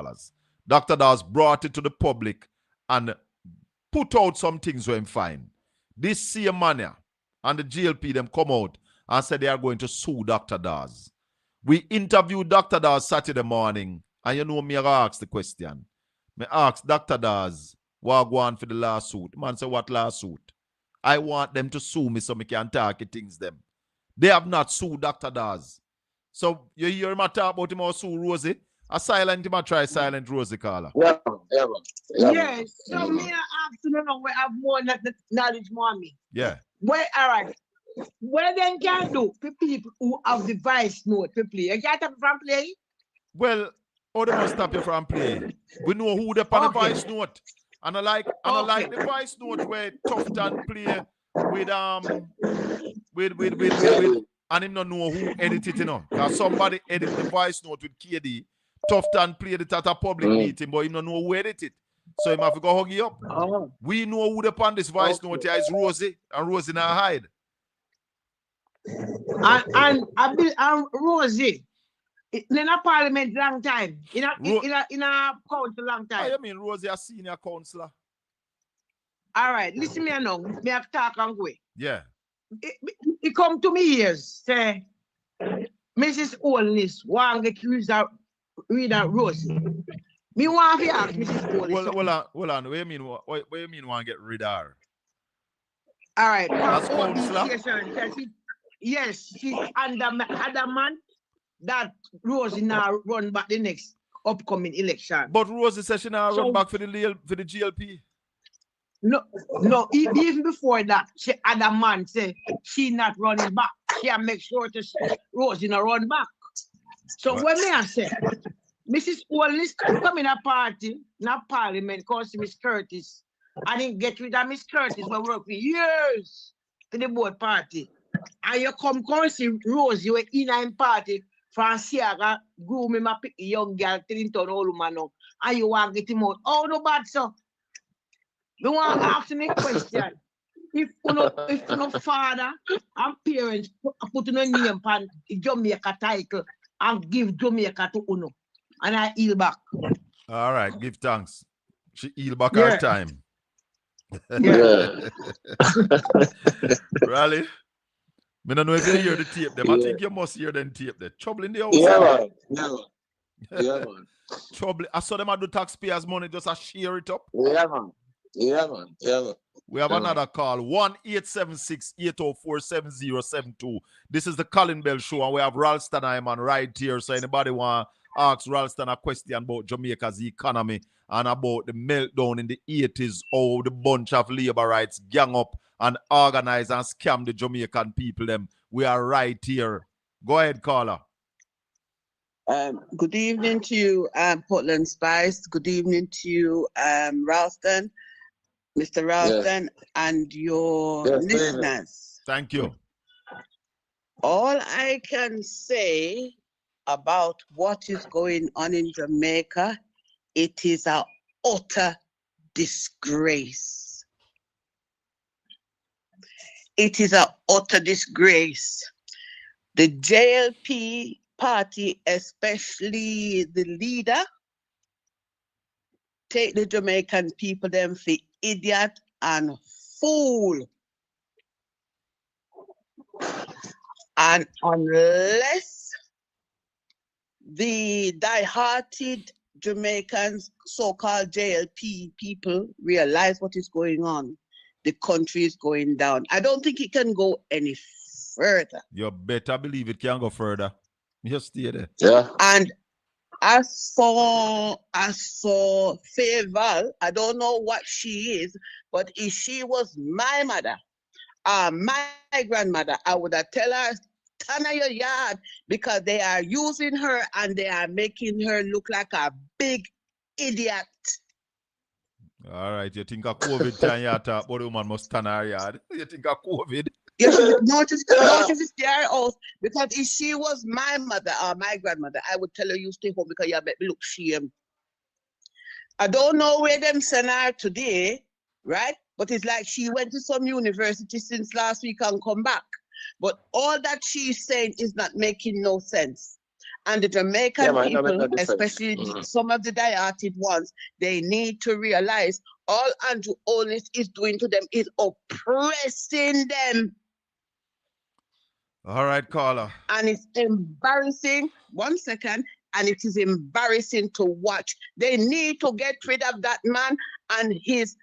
Dr. Dawes brought it to the public and put out some things where him fine. This same man and the GLP them come out and said they are going to sue Dr. Dawes. We interviewed Dr. Dawes Saturday morning, and you know me, I asked the question. Me asked Dr. Dawes, what go on for the lawsuit? The man said, what lawsuit? I want them to sue me so me can target things them. They have not sued Dr. Dawes. So you hear him talk about him or sue Rosie? A silent him try silent Rosie caller. Yes, so me I ask to know where I have more knowledge more me. Yeah. Well, all right. What then can do for people who have the vice note to play? You can't have from play? Well, how they must stop you from playing? We know who the pan the vice note. And I like the vice note where Tufton play with and him not know who edit it, you know. Because somebody edit the voice note with KD. Tufton played it at a public meeting, but him not know who edit it. So him have to go hug you up. We know who the pan this voice note here is Rosie, and Rosie now hide. And Rosie, in a parliament long time, in a council long time. I mean Rosie a senior councillor. All right, listen me now. Me have talk and go. Yeah. It come to me ears, say, Mrs. Olness want to get reader Rosie. Me want to ask Mrs. Olness. Hold on. What do you mean? What do you mean want to get rid of her? All right. That's councillor. Yes, she's adamant that Rosie now run back the next upcoming election. But Rosie says she now run back for the GLP. No, even before that, she adamant say she not running back. She make sure to Rosie not run back. So when me I say, Mrs. Wallace come in a party, not parliament, cause Miss Curtis. I didn't get rid of Miss Curtis. We work for years to the board party. And you come see Rosie, you in a party, Franciaga, groom him a young girl, Clinton, old man, and you want to get him out. Oh, no bad, so. You want to ask me a question. If no father and parents put in a name on Jamaica title and give Jamaica to Uno, and I heal back. All right, give thanks. She heal back her time. Yeah. Raleigh, I don't know if you hear the tape them. I think you must hear them tape there. Trouble in the house. Yeah, man. Trouble. I saw them do taxpayers' money just to share it up. Yeah, man. We have another call, 1-876-804-7072. This is the Colin Bell Show, and we have Ralston Hyman right here. So anybody want to ask Ralston a question about Jamaica's economy and about the meltdown in the 80s, how the bunch of labor rights gang up and organize and scam the Jamaican people, them, we are right here. Go ahead, caller. Good evening to you, Portland Spice. Good evening to you, Ralston. Mr. Ralston, and your listeners. Thank you. All I can say about what is going on in Jamaica, it is an utter disgrace. It is an utter disgrace. The JLP party, especially the leader, take the Jamaican people them for idiot and fool. And unless the die-hearted Jamaicans, so-called JLP people, realize what is going on, the country is going down. I don't think it can go any further. You better believe it can go further. Just stay there. Yeah. And as for Fayeval, I don't know what she is, but if she was my mother, my grandmother, I would have tell her, stand on your yard, because they are using her and they are making her look like a big idiot. All right, you think of COVID time you talk about the woman must stand her yard. You think of COVID? Yeah, notice it's their house, because if she was my mother or my grandmother, I would tell her you stay home because you make me look shame. I don't know where them send her today, right? But it's like she went to some university since last week and come back. But all that she's saying is not making no sense. And the Jamaican people, especially some of the diarted ones, they need to realize all Andrew Holness is doing to them is oppressing them. All right, caller. And it's embarrassing. 1 second. And it is embarrassing to watch. They need to get rid of that man and his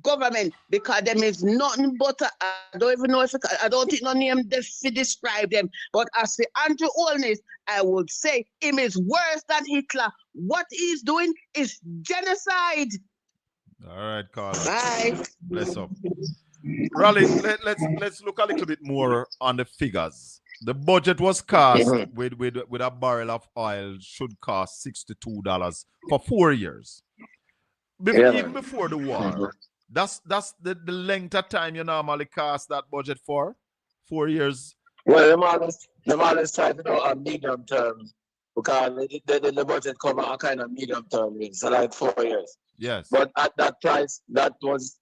government, because them is nothing but I don't even know if I don't think no name to describe them. But as for Andrew Holness, I would say him is worse than Hitler. What he's doing is genocide. All right, caller. Bye. Bless up. Raleigh, let's look a little bit more on the figures. The budget was cast with a barrel of oil should cost $62 for 4 years. Even before the war. That's the length of time you normally cast that budget for? 4 years? Well, them always try to do a medium term, because the budget cover a kind of medium term, so like 4 years. Yes. But at that price, that was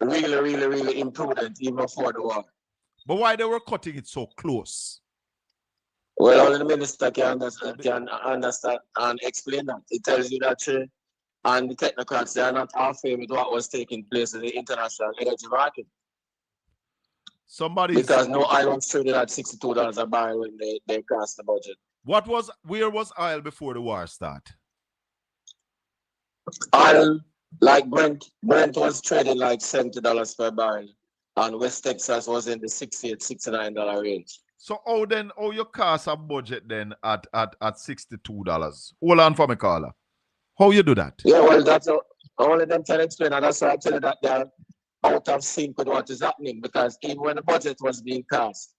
really, really, really imprudent even before the war. But why they were cutting it so close? Well, only the minister can understand and explain that. It tells you that and the technocrats, they are not halfway with what was taking place in the international energy market. Because no oil was traded at $62 a barrel when they cast the budget. Where was oil before the war started? Oil, like Brent was traded like $70 per barrel, and West Texas was in the $68, $69 range. So how you cast a budget then at $62? Hold on for me, caller. How you do that? Yeah, well, that's only them can explain, and that's why I tell you that they're out of sync with what is happening, because even when the budget was being cast,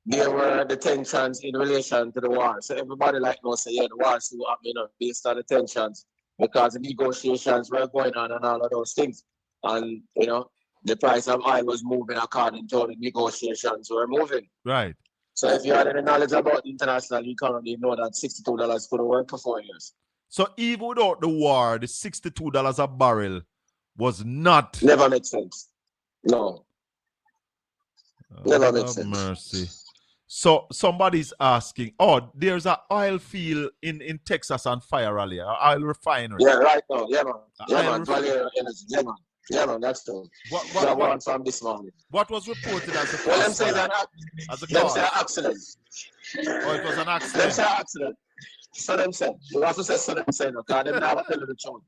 there were the tensions in relation to the war. So everybody like say, yeah, the war is still happening based on the tensions, because the negotiations were going on and all of those things. And, the price of oil was moving according to the negotiations were moving. Right. So if you had any knowledge about the international economy, you know that $62 could work for 4 years. So even without the war, the $62 a barrel was not... Never made sense. No. Never made sense. Mercy. So somebody's asking, there's an oil field in Texas on fire, Raleigh, an oil refinery. Yeah, right now. Yeah, man. Yeah, man. Valero Energy. Yeah, man. Yeah, man, that's true. What from this morning. What was reported as a cause? Well, them say accident. Oh, it was an accident. Them say accident. So them say. You have to say so them say, no, because they never tell you the truth.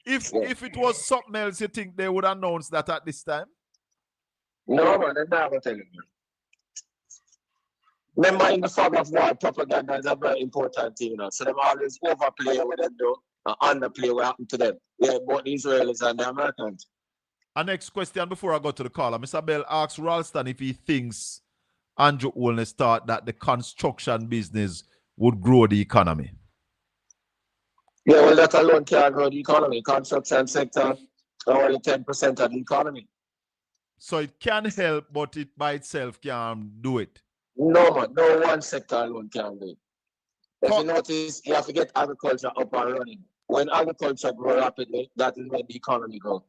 If it was something else, you think they would announce that at this time? No, man, they never tell you. Remember, in the fog of war, propaganda is a very important thing, So they always overplay with them, though, and underplay what happened to them. Yeah, both the Israelis and the Americans. Our next question before I go to the caller, Mr. Bell asks Ralston if he thinks Andrew Holness thought that the construction business would grow the economy. Yeah, well, that alone can't grow the economy. Construction sector only 10% of the economy. So it can help, but it by itself can't do it. No, man. No one sector alone can do it. If you notice, you have to get agriculture up and running. When agriculture grows rapidly, that is when the economy grows.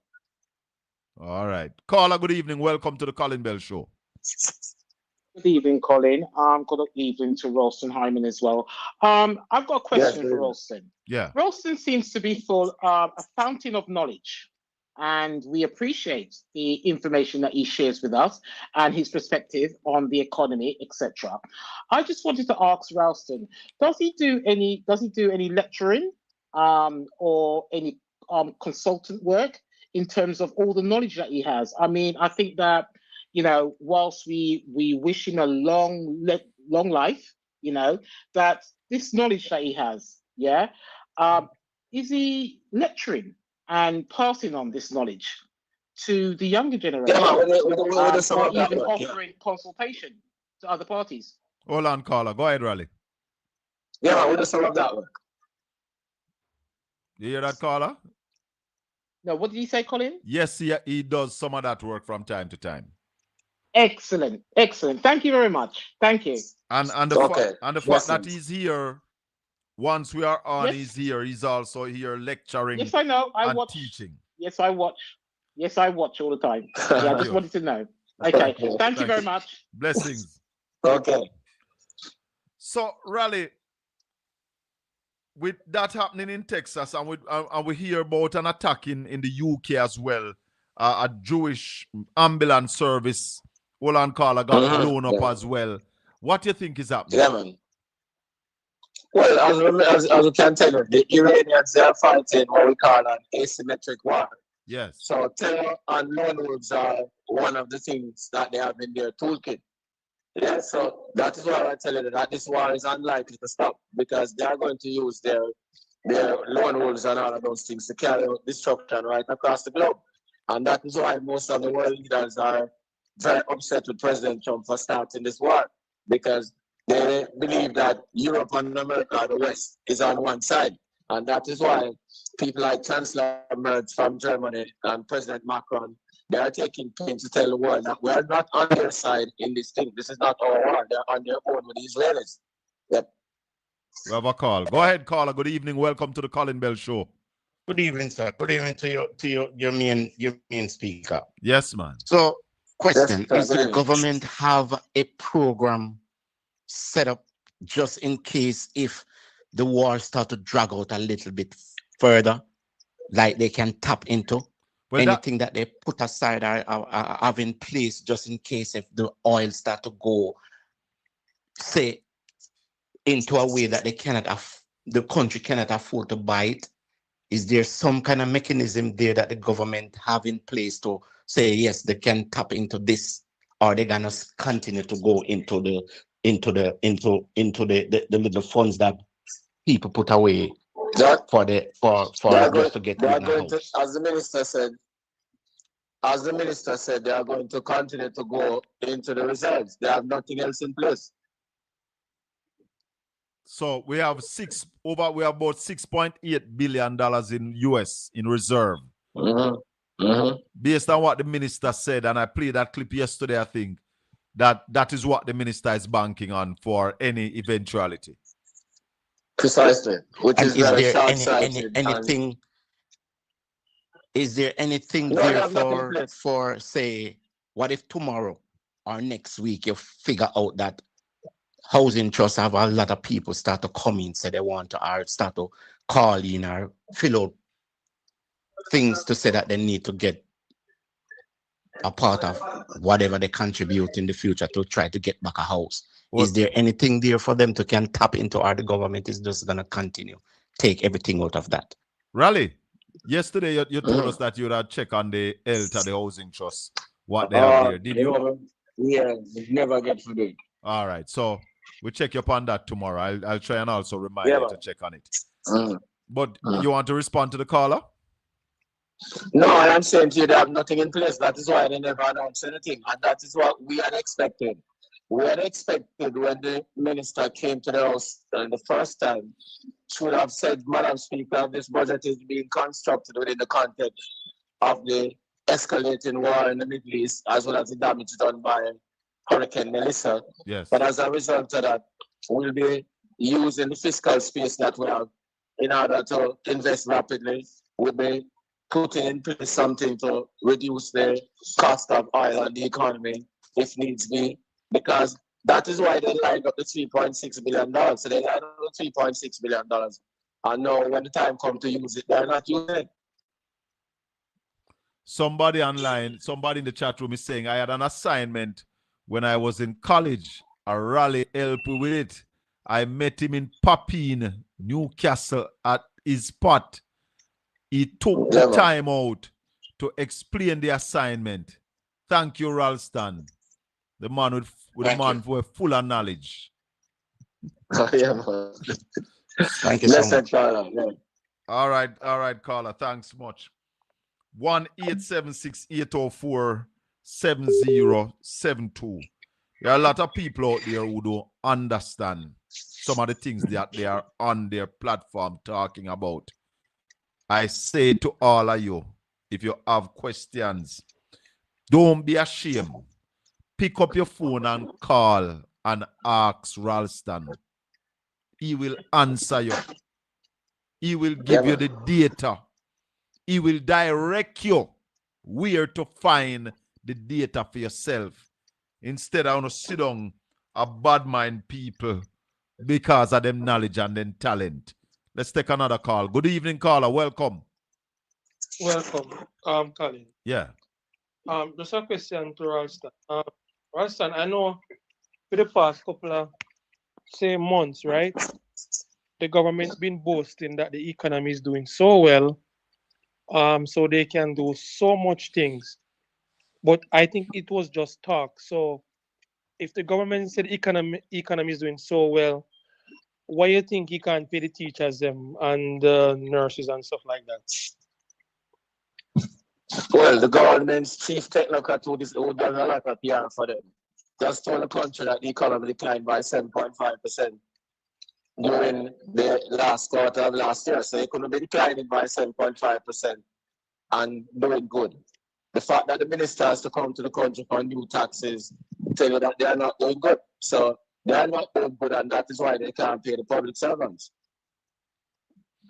All right. Caller, good evening. Welcome to the Colin Bell Show. Good evening, Colin. Good evening to Ralston Hyman as well. I've got a question for Ralston. Yeah. Ralston seems to be full of a fountain of knowledge, and we appreciate the information that he shares with us and his perspective on the economy, etc. I just wanted to ask Ralston, does he do any lecturing or any consultant work in terms of all the knowledge that he has? I mean, I think that, whilst we wish him a long life, that this knowledge that he has, is he lecturing and passing on this knowledge to the younger generation, or even offering consultation to other parties. Hold on, caller. Go ahead, Raleigh. Yeah, we'll do some of that work. You hear that, caller? No, what did he say, Colin? Yes, he does some of that work from time to time. Excellent, excellent. Thank you very much. Thank you. And the fact that he's here, once we are on, he's here. He's also here lecturing. Yes, I know. I watch. Teaching. Yes, I watch. Yes, I watch all the time. Yeah, I just wanted to know. Okay. Thank you very much. Blessings. Okay. So, Raleigh, with that happening in Texas, and we hear about an attack in the UK as well, a Jewish ambulance service, Olan Carla got blown up as well. What do you think is happening? Yeah, man. Well, as you can tell you, the Iranians are fighting what we call an asymmetric war. Yes. So terror and lone wolves are one of the things that they have in their toolkit. Yeah, so that is why I tell you that this war is unlikely to stop, because they are going to use their lone wolves and all of those things to carry out destruction right across the globe. And that is why most of the world leaders are very upset with President Trump for starting this war, because they believe that Europe and America, the West, is on one side. And that is why people like Chancellor Merz from Germany and President Macron, they are taking pains to tell the world that we are not on their side in this thing. This is not our war. They're on their own with the Israelis. Yep. We have a call. Go ahead, caller. Good evening. Welcome to the Colin Bell Show. Good evening, sir. Good evening to your main speaker. Yes, man. So, question: Yes, does the government have a program set up just in case if the war start to drag out a little bit further, like they can tap into? Well, anything that they put aside are have in place just in case if the oil start to go, say, into a way that they cannot the country cannot afford to buy it? Is there some kind of mechanism there that the government have in place to say yes, they can tap into this, or they're gonna continue to go into the little funds that people put away for just to get rid of the house? As the minister said, they are going to continue to go into the reserves. They have nothing else in place. So we have about $6.8 billion in US in reserve. Based on what the minister said, and I played that clip yesterday, I think that is what the minister is banking on for any eventuality. Precisely. Which is very short-sighted. Anything? Is there anything there for say, what if tomorrow or next week you figure out that housing trusts have a lot of people start to come in, say they want to, or start to call in or fill out things to say that they need to get a part of whatever they contribute in the future to try to get back a house? Well, is there anything there for them to can tap into, or the government is just going to continue take everything out of that? Raleigh, yesterday you told us that you would check on the health of the housing trust, what they have there. Did you? Yeah, never get forbid. All right, so we'll check you upon that tomorrow. I'll try and also remind you to check on it. But you want to respond to the caller? No, I am saying to you they have nothing in place. That is why they never announced anything. And that is what we had expected. We had expected when the minister came to the House the first time, she would have said, Madam Speaker, this budget is being constructed within the context of the escalating war in the Middle East, as well as the damage done by Hurricane Melissa. Yes. But as a result of that, we'll be using the fiscal space that we have in order to invest rapidly. We'll be putting in place something to reduce the cost of oil and the economy if needs be, because that is why they lined up the $3.6 billion. So they lined up the $3.6 billion. And now when the time comes to use it, they're not using it. Somebody online, somebody in the chat room is saying, I had an assignment when I was in college. A Raleigh helped me with it. I met him in Papine, Newcastle at his spot. He took the time out to explain the assignment. Thank you, Ralston. The man with full of knowledge. Thank you so much. All right, caller. Thanks much. 1-876-804-7072. There are a lot of people out there who don't understand some of the things that they are on their platform talking about. I say to all of you, if you have questions, don't be ashamed. Pick up your phone and call and ask Ralston. He will answer you. He will give you the data. He will direct you where to find the data for yourself. Instead of sit down a bad mind people because of them knowledge and them talent. Let's take another call. Good evening, caller. Welcome. Welcome, Colin. Yeah. Just a question to Ralston. Ralston, I know for the past couple of months, right? The government's been boasting that the economy is doing so well, so they can do so much things. But I think it was just talk. So if the government said economy is doing so well, why do you think he can't pay the teachers and the nurses and stuff like that? Well, the government's chief technocrat who does a lot of PR for them just told the country that the economy declined by 7.5% during the last quarter of last year. So it couldn't be declining by 7.5% and doing good. The fact that the minister has to come to the country for new taxes tell you that they are not doing good. So they are not doing good, and that is why they can't pay the public servants.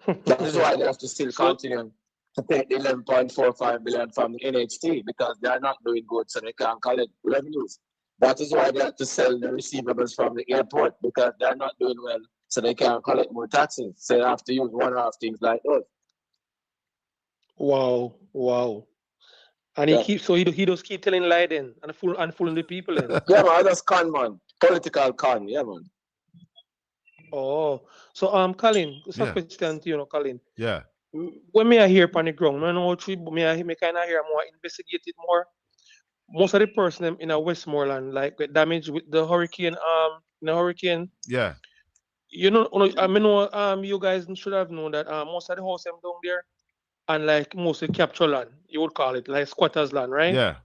That is why they have to still continue to pay the 11.45 billion from the NHT, because they are not doing good, so they can't collect revenues. That is why they have to sell the receivables from the airport, because they are not doing well, so they can't collect more taxes. So they have to use one-off things like those. Wow. And he does keep telling lie then and fooling the people then. Yeah, man, that's con, man. Political con, yeah, man. Oh, so Colin, this is a question to you, Colin. Yeah. When me I hear on the ground, I know me kind of hear more investigated more. Most of the person in a Westmoreland like get damaged with the hurricane. Yeah. You know, I mean, you guys should have known that most of the house down there and like mostly capture land, you would call it like squatters land, right? Yeah.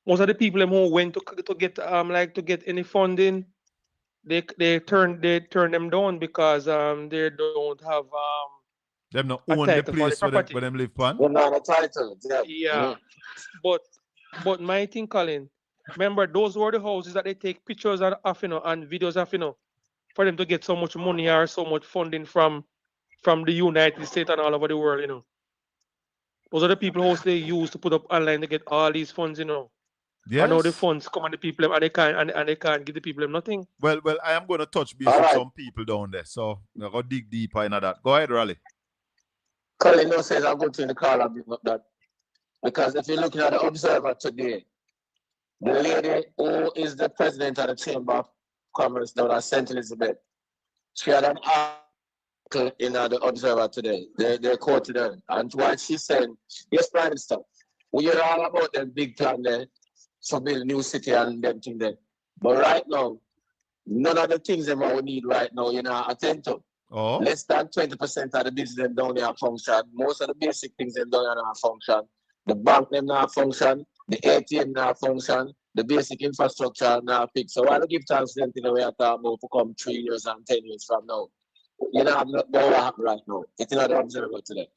Most of the people who went to get any funding, they turn them down because they don't have them not own the place where them live on. They're not a title. Yeah. But my thing, Colin, remember those were the houses that they take pictures of, and videos of, for them to get so much money or so much funding from the United States and all over the world, Those are the people who they use to put up online to get all these funds, Yes. And all the funds come on the people and they can't give the people nothing. Well, I am going to touch base with some people down there, so I'm going to dig deeper into that. Go ahead, Raleigh. Colin says I'm going to the call and bring up that. Because if you're looking at the Observer today, the lady who is the president of the Chamber of Commerce down at St. Elizabeth, she had an article in the Observer today. They quoted her. And what she said, yes, Prime Minister, we hear all about the big plan there to build a new city and them things there. But right now, none of the things that we need right now, attend to. Oh. Less than 20% of the business down there function. Most of the basic things down there not function. The bank them not function. The ATM not function. The basic infrastructure not fixed. So why don't give thanks to them the way I talk about to come 3 years and 10 years from now? Have no what happen right now. It's not the Observer today.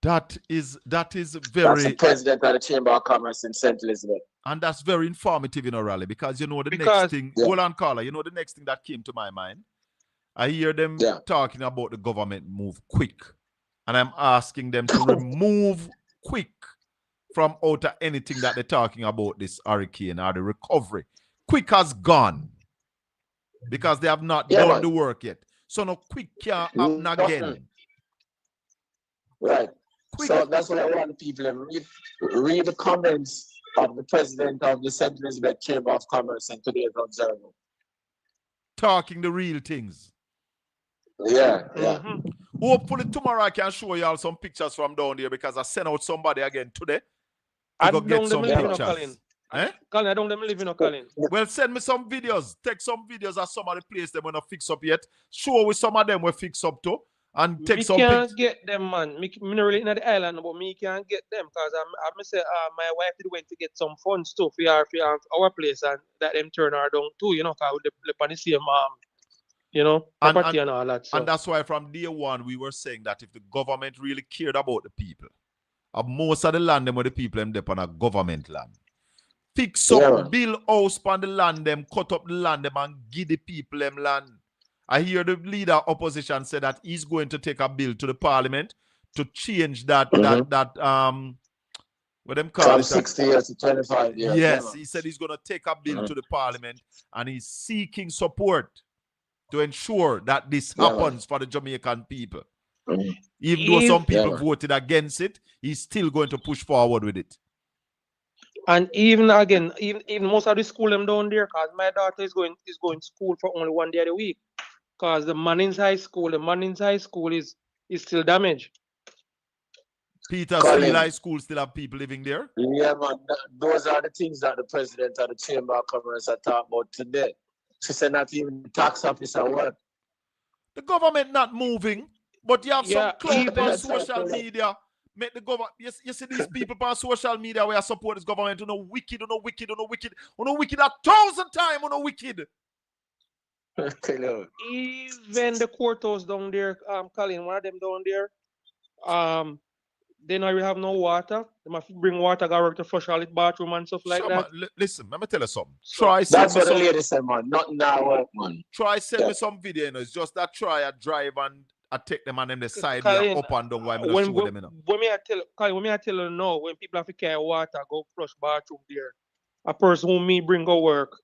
That is very. That's the president of the Chamber of Commerce in St. Elizabeth. And that's very informative in Raleigh, because next thing. Yeah. Hold on, caller. The next thing that came to my mind. I hear them talking about the government move quick. And I'm asking them to remove quick from out of anything that they're talking about this hurricane or the recovery. Quick has gone. Because they have not done the work yet. So no quick can't happen again. Right. Quick. So that's what I want people to read the comments of the president of the St. Elizabeth Chamber of Commerce in today's Observer. Talking the real things. Yeah. Hopefully tomorrow I can show you all some pictures from down there, because I sent out somebody again today to go get some pictures. Colin, I don't live in Colin. Well, send me some videos. Take some videos of some of the places them when I fix up yet. Show with some of them we fix up to. and take Me some can't pics. get them, man. Me not really in the island, but me can't get them because I say my wife did went to get some fun stuff for our place and that them turn her down too, you know, because we live on the same you know, property and all that. So And that's why from day one we were saying that if the government really cared about the people, most of the land them where the people them depend on a government land. Fix up, build house on the land them, cut up the land them and give the people them land. I hear the leader opposition say that he's going to take a bill to the parliament to change that what them call From it? 60 years to 25 years. Yes, he said he's going to take a bill to the parliament and he's seeking support to ensure that this happens for the Jamaican people. Even though some people voted against it, he's still going to push forward with it. and even most of the school them down there, because my daughter is going to school for only 1 day a week. Because the Manning's High School is still damaged. Petersfield High School still have people living there? Yeah, man. Those are the things that the president of the Chamber of Commerce are talking about today. She said not even the tax officer work. The government not moving, but you have some clout on social media. Make the government. You see these people on social media where support this government. You know, wicked, 1,000 times, wicked. Even the courthouse down there, Colin, one of them down there, they don't really have no water. They must bring water, go work to flush all the bathroom and stuff like that. Man, listen, let me tell you something. That's what the lady said, man. Not now work, man. Try send me some video, you know. It's just that try a drive and I take them and them the side here up and down while I'm not show them, you know. When I tell you now, when people have to carry water, go flush bathroom there, a person who me bring go work.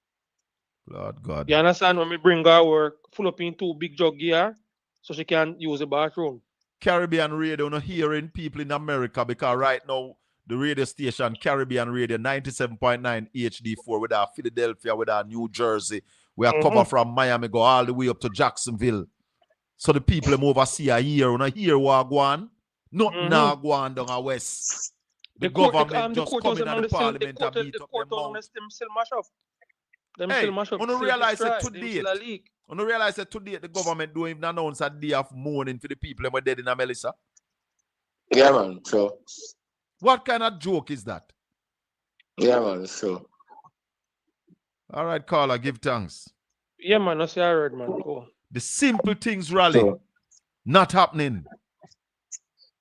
Lord God. You understand? When me bring her work, full up in 2 big jug here, so she can use the bathroom. Caribbean radio, no hearing people in America because right now the radio station Caribbean Radio 97.9 HD4 with our Philadelphia, with our New Jersey, we are cover from Miami go all the way up to Jacksonville. So the people them overseas here, you know, hear what go on. Nothing now go on down the west. The government just coming at the parliament and beat up them mouth. Still mash up. Hey, you don't realize that today. You don't realize that today the government don't even announce a day of mourning for the people who are dead in Melissa? Yeah, man, sure. What kind of joke is that? Yeah, man, sure. All right, caller, give thanks. Yeah, man, I say I heard, man. Cool. The simple things rally, not happening.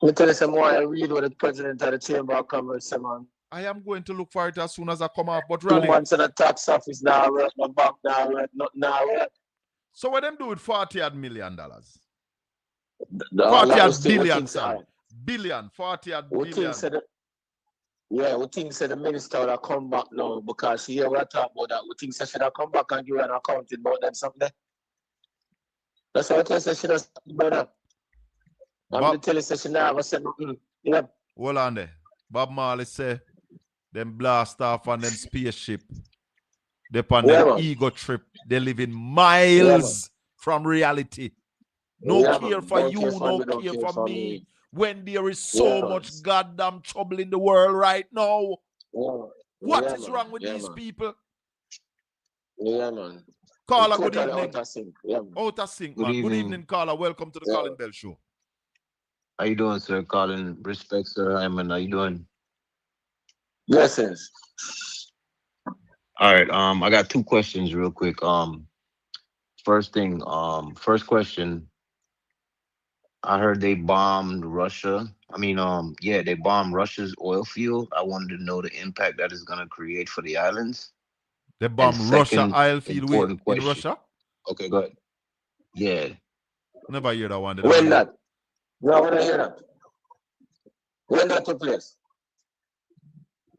Let me tell you some more. I read what the president of the Chamber of Commerce said, man. I am going to look for it as soon as I come out. But 2 rally. months in the tax office now, work, no bank now, work, nothing now, work. So what them do with $40 million? $40 billion, sorry. Billion, $40 billion. We think said the minister would have come back now because here we are talking about that. We think she should have come back and give an accounting about them something. That's what I said she does about that. I'm telling you, she never said nothing. Yeah. Hold on there. Bob Marley say them blast off on them spaceship. They on them ego trip. They live in miles from reality. No care for you, no care for me. When there is so much goddamn trouble in the world right now. What is wrong with these people? Yeah, man. Carla, good evening. Out of sync, man. Good evening, Carla. Welcome to the Colin Bell Show. How you doing, sir? Colin, respect, sir. Hyman, how you doing? Yes, yes. All right. I got 2 questions real quick. First question. I heard they bombed Russia. They bombed Russia's oil field. I wanted to know the impact that is gonna create for the islands. They bombed Russia oil field in Russia? Okay, go ahead. Yeah. Never hear that one. When that? No, when I hear that. When that took place?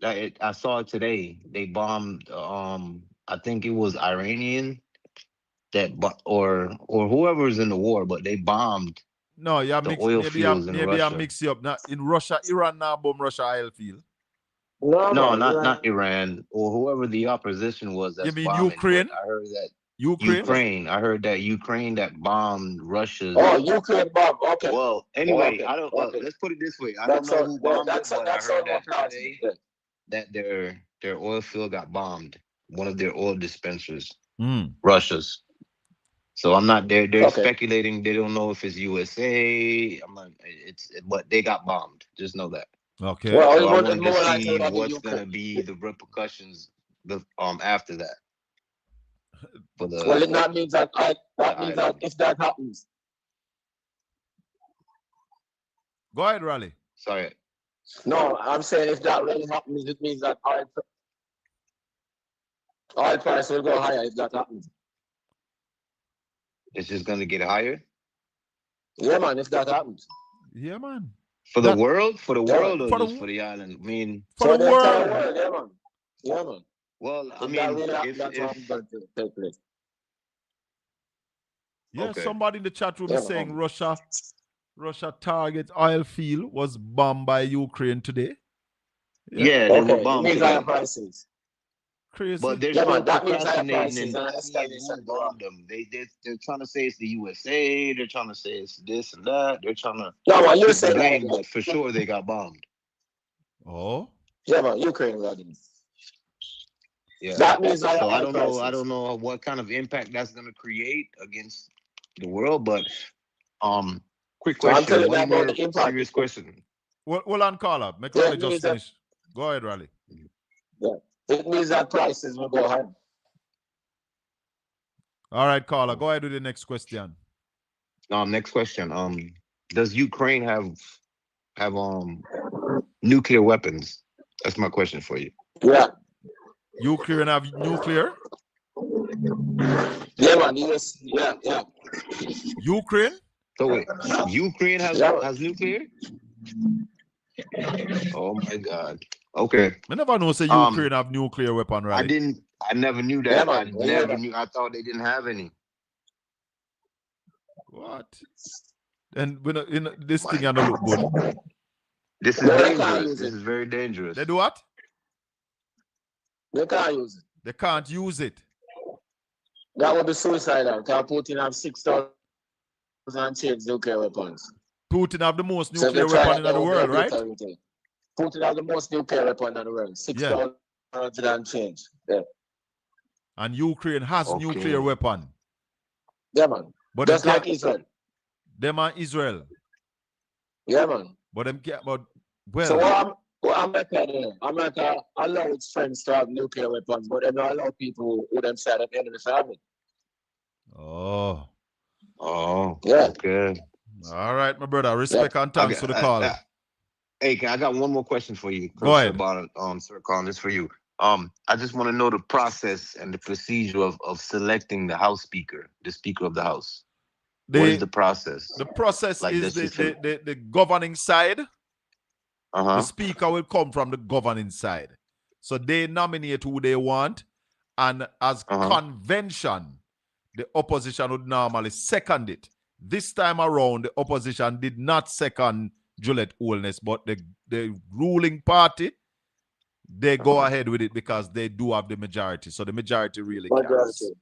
I saw it today. They bombed. I think it was Iranian or whoever's in the war, but they bombed. No, you the oil fields in Russia. Maybe I mix you up. Now in Russia, Iran now bomb Russia oil field. No, not Iran or whoever the opposition was. That's you mean bombing. Ukraine? I heard that. Ukraine. I heard that Ukraine that bombed Russia's. Oh, Ukraine bomb. Okay. Well, anyway, I don't. Let's put it this way. I don't know who bombed it, but I heard that today that their oil field got bombed. One of their oil dispensers, Russia's. So I'm not. They're Okay. speculating. They don't know if it's USA. I'm not. But they got bombed. Just know that. Okay. Well, So I it's wanted more to likely see that the what's UK. gonna be the repercussions. After that. For the Well, that means that island. if that happens, Go ahead, Raleigh. Sorry. no, I'm saying if that really happens, it means that oil price will go higher if that happens. It's just gonna get higher. Yeah, man. If that happens. Yeah, man. For the world, or man. just for the island? I mean, for the entire world. Yeah, man. Yeah, man. Well, I If mean, that really if happens, that's what's going to take place. Yeah, Okay. somebody in the chat room Yeah, is saying man. Russia target oil field was bombed by Ukraine today. Yeah, they were Okay, it bombed means higher today. prices. Crazy. But they're Yeah, still man, that means higher procrastinating prices, and and I understand seeing this. who bombed them. They're trying to say it's the USA. They're trying to say it's this and that. They're trying to No, man, you put the say that. blame, but for sure they got bombed. Oh. Yeah, man, Ukraine got it. Yeah. That means higher So I oil don't know. prices. I don't know what kind of impact that's going to create against the world. But quick So I'm question. telling you One about more the impact. serious question. Hold on, caller. Make Yeah, Raleigh it just means that. finish. Go ahead, Raleigh. Yeah, it means that prices will go higher. All right, caller. Go ahead with the next question. Next question. Does Ukraine have nuclear weapons? That's my question for you. Yeah. Ukraine have nuclear? Yeah, man. US. Yeah. Ukraine? So wait, Ukraine Yeah. has nuclear? Oh my God. Okay. I never know say Ukraine have nuclear weapon, Raleigh. I never knew that. Yeah, man. I never knew. I thought they didn't have any. What? And this thing don't look good. This is dangerous. This is very dangerous. They do what? They can't use it. They can't use it. That would be suicidal. Because Putin have 6,000 change nuclear weapons. Putin have the most So if they nuclear try weapon that, in the would be a world, right? brutality. Putin have the most nuclear weapon in the world. 6,000 and change. Yeah. And Ukraine has nuclear weapon. Yeah, man. But just like Israel. Them are Israel. Yeah, man. But them can't, but well. So what America do? America allow its friends to have nuclear weapons, but they don't allow people who themselves at the end of the family. Oh. Yeah. Okay. All right, my brother. Respect and thanks for the call. Hey, I got one more question for you. Go ahead. Sir Colin, this for you. I just want to know the process and the procedure of selecting the House Speaker, the Speaker of the House. What is the process? The process Like, is does he the governing side. Uh-huh. The speaker will come from the governing side. So they nominate who they want. And as convention, the opposition would normally second it. This time around, the opposition did not second Juliet Holness, but the ruling party, they go ahead with it because they do have the majority. So the majority really carries.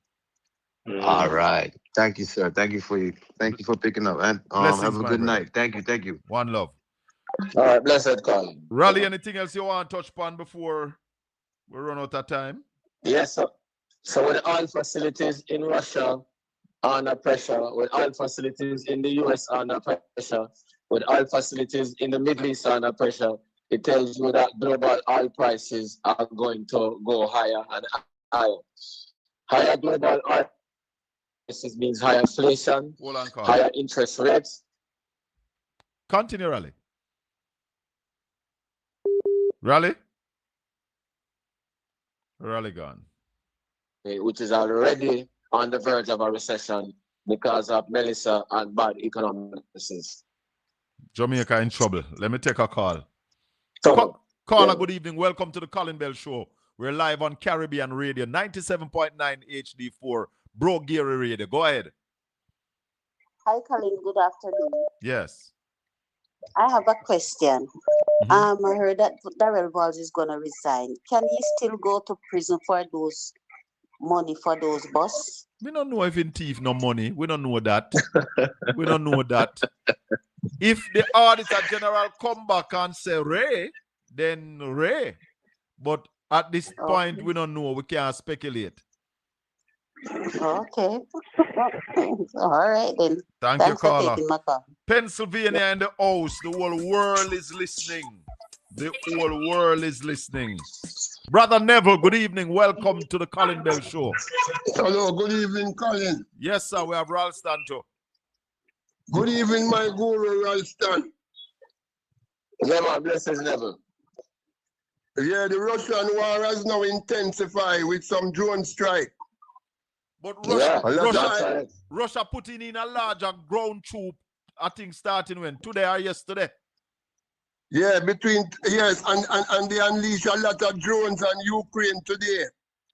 All right. Thank you, sir. Thank you for picking up. And have a good night. Thank you. One love. All right, blessed Colin. Raleigh, anything else you want to touch upon before we run out of time? Yes, sir. So with oil facilities in Russia under pressure, with oil facilities in the US under pressure, with oil facilities in the Middle East under pressure, it tells you that global oil prices are going to go higher and higher. Higher global oil prices means higher inflation, higher interest rates. Continue, Raleigh. Raleigh gone. Which is already on the verge of a recession because of Melissa and bad economic policies. Jamaica in trouble. Let me take a call. Caller, good evening. Welcome to the Colin Bell Show. We're live on Caribbean Radio, 97.9 HD4, Bro Gary Radio. Go ahead. Hi, Colin. Good afternoon. Yes. I have a question. I heard that Darrell Walls is going to resign. Can he still go to prison for those money for those bus? We don't know if in thief no money. We don't know that. We don't know that. If the Auditor General come back and say Ray, then Ray. But at this point, we don't know. We can't speculate. Okay. All right then. Thank Thanks you, for caller. taking my call. Pennsylvania in the house. The whole world is listening. The whole world is listening. Brother Neville, good evening. Welcome to the Colin Bell Show. Hello, good evening, Colin. Yes, sir. We have Ralston too. Good evening, my guru, Ralston. Yeah, man, blessings, Neville. Yeah, the Russian war has now intensified with some drone strike. But Russia putting in a larger ground troop, I think, starting when? Today or yesterday? Yeah, and they unleash a lot of drones on Ukraine today.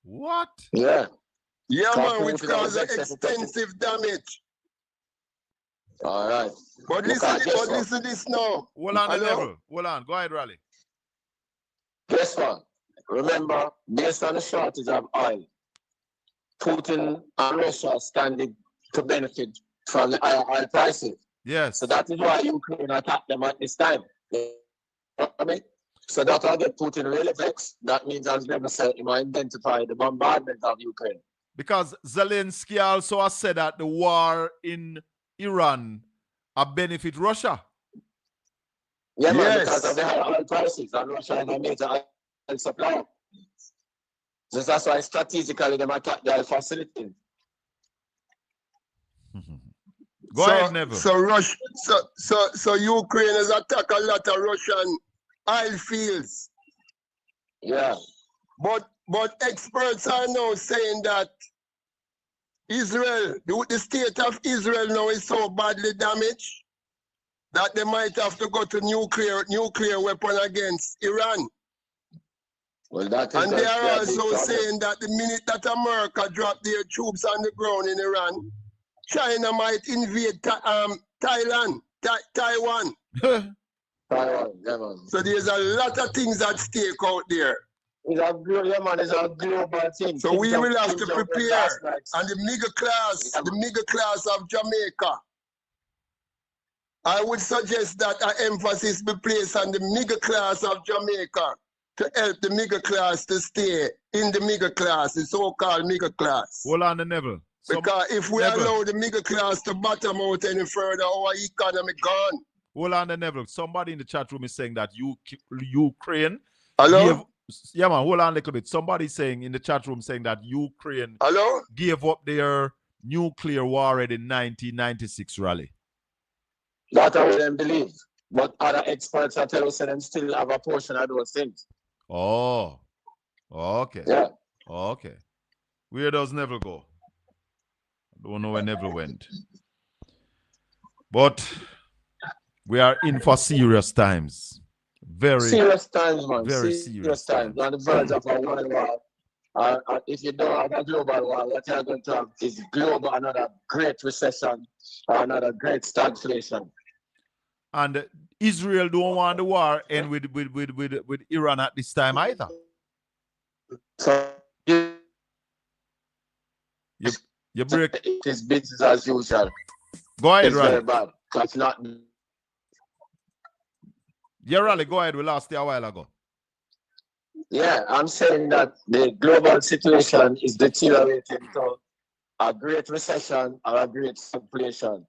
What? Yeah. Yeah, man, which causes extensive damage. All right. But listen to this now. Hold on, Neville. Hold on. Go ahead, Raleigh. Guess what? Remember, based on the shortage of oil, Putin and Russia are standing to benefit from the higher oil prices. Yes. So that is why Ukraine attacked them at this time. You know what I mean? So that will get Putin really vexed. That means, as never said, he might identify the bombardment of Ukraine. Because Zelensky also has said that the war in Iran benefit Russia. Yeah, man, because of the high oil prices, and Russia is a major oil supplier. So that's why strategically they attack the oil facility. Go ahead, Neville. So Ukraine has attacked a lot of Russian oil fields. Yeah. But experts are now saying that Israel, the state of Israel now is so badly damaged that they might have to go to nuclear weapon against Iran. Well, that is and they are also saying that the minute that America dropped their troops on the ground in Iran, China might invade Taiwan. So there's a lot of things at stake out there. It's a global thing. So we will have to prepare. And the middle class of Jamaica, I would suggest that an emphasis be placed on the middle class of Jamaica to help the middle class to stay in the middle class, the so-called middle class. Hold on, Neville. Because if we allow the middle class to bottom out any further, our economy gone. Hold on, Neville. Somebody in the chat room is saying that Ukraine. Hello? Yeah, man, hold on a little bit. Somebody saying in the chat room saying that Ukraine gave up their nuclear warhead in 1996 rally. That I wouldn't believe. But other experts are telling us that them still have a portion of those things. Oh. Okay. Yeah. Okay. Where does Neville go? I don't know where Neville went. But we are in for serious times. Very serious times, man. Very serious times. On the verge of a world war. If you don't have a global war, what you're going to have is global, another great recession, or another great stagflation. And Israel don't want the war end with Iran at this time either. So you break. It is business as usual. Go ahead, it's Raleigh. very bad. That's not. Yeah, Raleigh, go ahead. We lost you a while ago. Yeah, I'm saying that the global situation is deteriorating to a great recession or a great stagflation.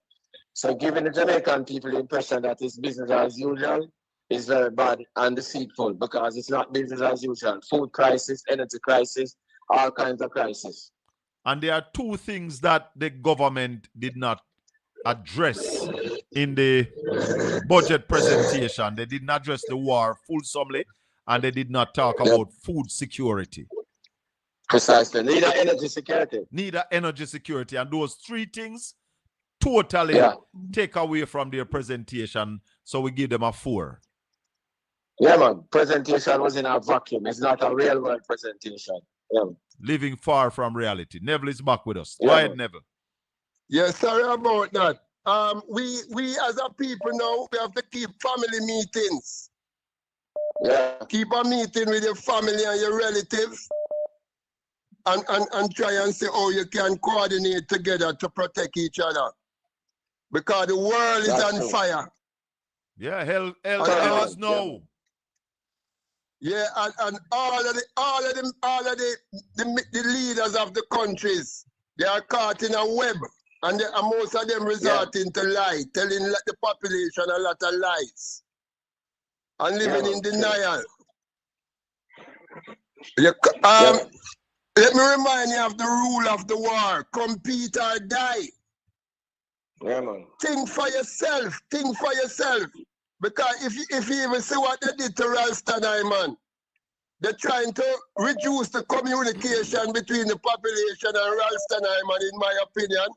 So giving the Jamaican people the impression that it's business as usual is very bad and deceitful, because it's not business as usual. Food crisis, energy crisis, all kinds of crises. And there are two things that the government did not address in the budget presentation. They didn't address the war fulsomely, and they did not talk about food security. Precisely. Neither energy security. Neither energy security. And those three things totally take away from their presentation. So we give them a 4. Yeah, man. Presentation was in a vacuum. It's not a real world presentation. Yeah. Living far from reality. Neville is back with us. Go ahead, Neville. Yeah, sorry about that. We as a people now, we have to keep family meetings. Yeah. Keep a meeting with your family and your relatives and try and see how you can coordinate together to protect each other. Because the world is on fire. Yeah, hell is no. Yeah, and all of the leaders of the countries, They are caught in a web, and most of them resorting to lie, telling the population a lot of lies, and living in denial. Let me remind you of the rule of the war: compete or die. Yeah, man. Think for yourself. Think for yourself. Because if you even see what they did to Ralston, man, they're trying to reduce the communication between the population and Ralston, man, in my opinion.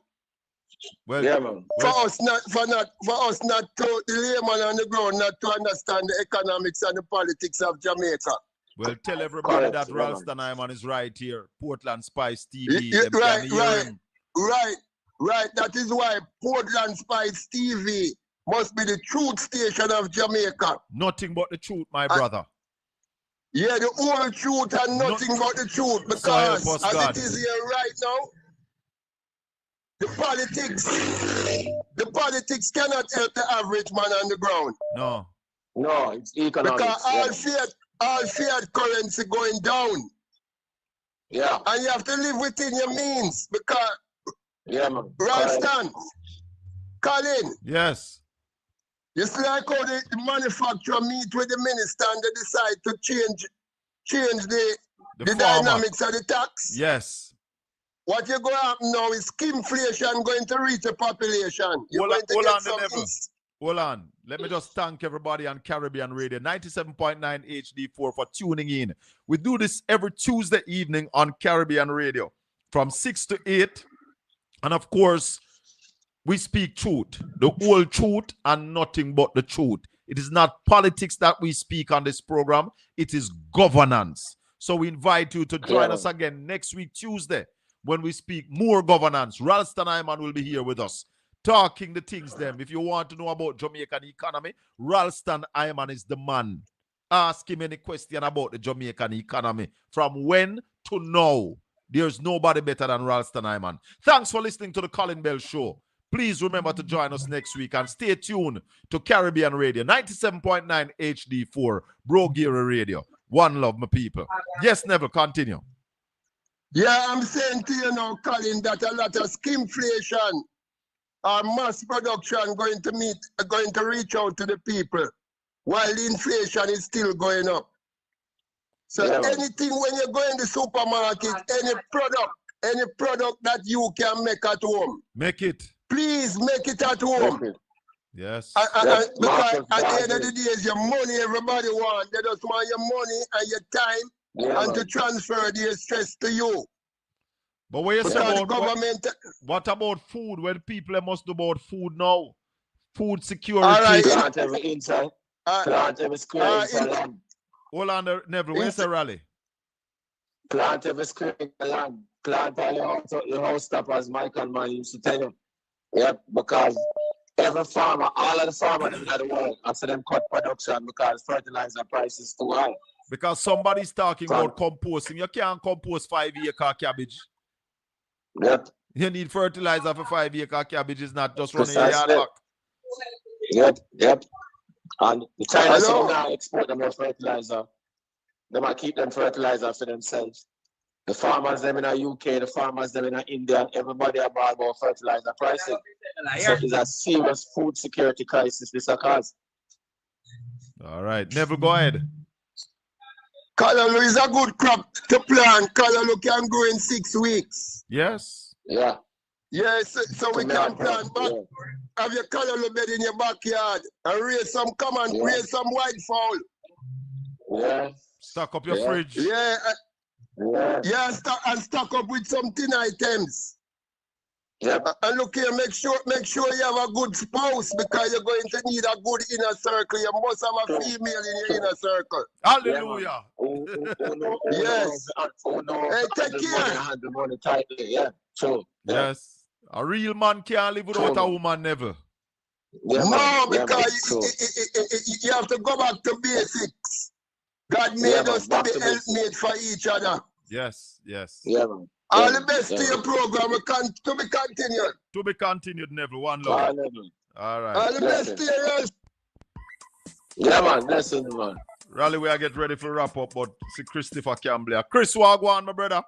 Well, yeah, man. For us not to the layman on the ground not to understand the economics and the politics of Jamaica. Well, tell everybody that Ralston Iman is right here. PortlandspiceTV. Right. That is why PortlandspiceTV must be the truth station of Jamaica. Nothing but the truth, my brother. Yeah, the whole truth and nothing but the truth. Because as it is here right now, the politics cannot help the average man on the ground. No. No, it's economics. Because all fiat currency going down. Yeah. And you have to live within your means. Because man. Ralston, Colin. Yes. It's like how the manufacturer meet with the minister and they decide to change the dynamics of the tax. Yes. What you're going to happen now is inflation going to reach the population. Hold on. Let me just thank everybody on Caribbean Radio 97.9 HD4 for tuning in. We do this every Tuesday evening on Caribbean Radio from 6 to 8. And of course, we speak truth, the whole truth and nothing but the truth. It is not politics that we speak on this program. It is governance. So we invite you to join us again next week, Tuesday, when we speak more governance. Ralston Iman will be here with us, talking the things them. If you want to know about Jamaican economy, Ralston Iman is the man. Ask him any question about the Jamaican economy from when to now. There's nobody better than Ralston Iman. Thanks for listening to the Colin Bell Show. Please remember to join us next week and stay tuned to Caribbean Radio 97.9 HD4 Brogeary Radio. One love, my people. Yes, Neville, continue. Yeah, I'm saying to you now, Colin, that a lot of skimflation or mass production going to reach out to the people while the inflation is still going up. So anything when you go in the supermarket, any product that you can make at home. Make it. Please make it at home. Yes. Because at the end of the day, it's your money everybody wants. They just want your money and your time and to transfer their stress to you. But what you say about government? What about food? When people must do about food now? Food security. All right. Plant every inside. Plant every square inside. Hold on, Neville. Where's the rally? Plant every square in the land. Plant all your house stoppers, Mike and man used to tell you. Yep, because every farmer, all of the farmers in the world, after them cut production because fertilizer price is too high. Because somebody's talking about composting. You can't compost 5-acre cabbage. Yep. You need fertilizer for 5-acre cabbage. Is not just running your yard back. Yep. And the China now export them fertilizer. They might keep them fertilizer for themselves. The farmers them in the UK, the farmers them in India, everybody about fertilizer pricing. So it's a serious food security crisis this occurs. All right, Neville, go ahead. Callaloo is a good crop to plant. Callaloo can grow in 6 weeks. Yes. Yeah. Yes, so we can plant back. Have your callaloo bed in your backyard and raise some raise some white fowl. Yeah. Stock up your fridge. Yeah. Stock up with some tin items. Yep. And look here, make sure you have a good spouse because you're going to need a good inner circle. You must have a female in your inner circle. Hallelujah. Yes. Hey, take care. The money tightly. Yeah. So. Yes. A real man can't live without a woman, Neville. No, because you have to go back to basics. God made us to be helpmate for each other. Yes. Yeah, man. All the best to your program. To be continued. To be continued, Neville. One love. All right. All the best to you. Yeah, man. Listen, man. Rally, we are get ready for wrap up, but see Christopher Campbell. Chris, what go on, my brother?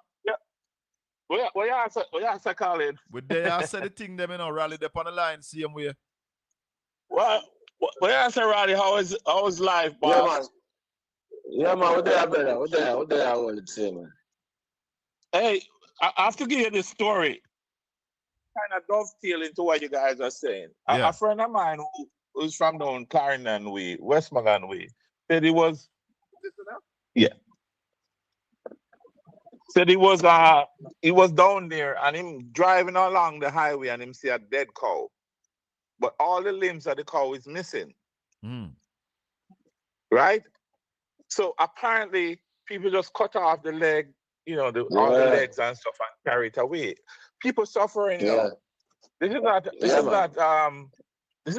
What you answer, Colin? With they I said the thing them, you know, rally them on the line, same way. What you answer, Roddy? How is life, Yeah, Bob? man. Yeah, man. What there, brother? What there I want to say, man. Hey, I have to give you this story. Kind of dovetail into what you guys are saying. Yeah. A friend of mine who's from down Clarendon way, Westmoreland way, said he was said he was down there and him driving along the highway and him see a dead cow. But all the limbs of the cow is missing. Right? So apparently people just cut off the leg, you know, all the legs and stuff and carry it away. People suffering, you know. This is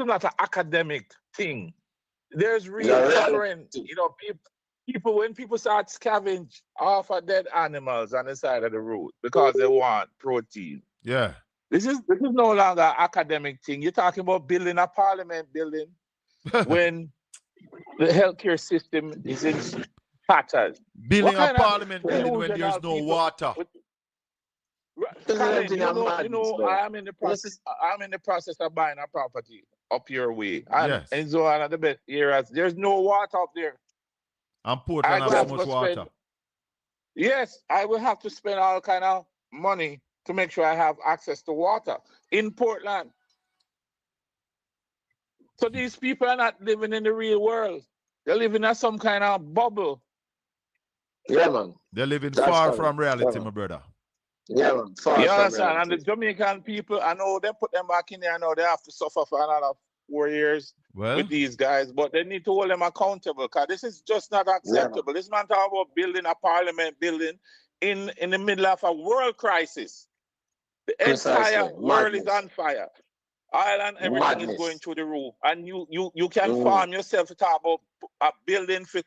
not an academic thing. There's real suffering, you know, people when people start scavenge off of dead animals on the side of the road because they want protein. Yeah. This is no longer an academic thing. You're talking about building a parliament building when the healthcare system is in tatters. Building a parliament building when there's no water. Colin, you know, I'm in the process of buying a property up your way. And so on the best areas. There's no water up there. And Portland has so much water. Yes, I will have to spend all kind of money to make sure I have access to water in Portland. So these people are not living in the real world. They're living in some kind of bubble. Yeah, man. They're living far from reality, my brother. Yeah, man. You understand? And the Jamaican people, I know they put them back in there. I know they have to suffer for another 4 years with these guys, but they need to hold them accountable because this is just not acceptable. This man talking about building a parliament building in the middle of a world crisis. The entire world is on fire. Oil and everything is going through the roof. And you can farm yourself to talk about a building for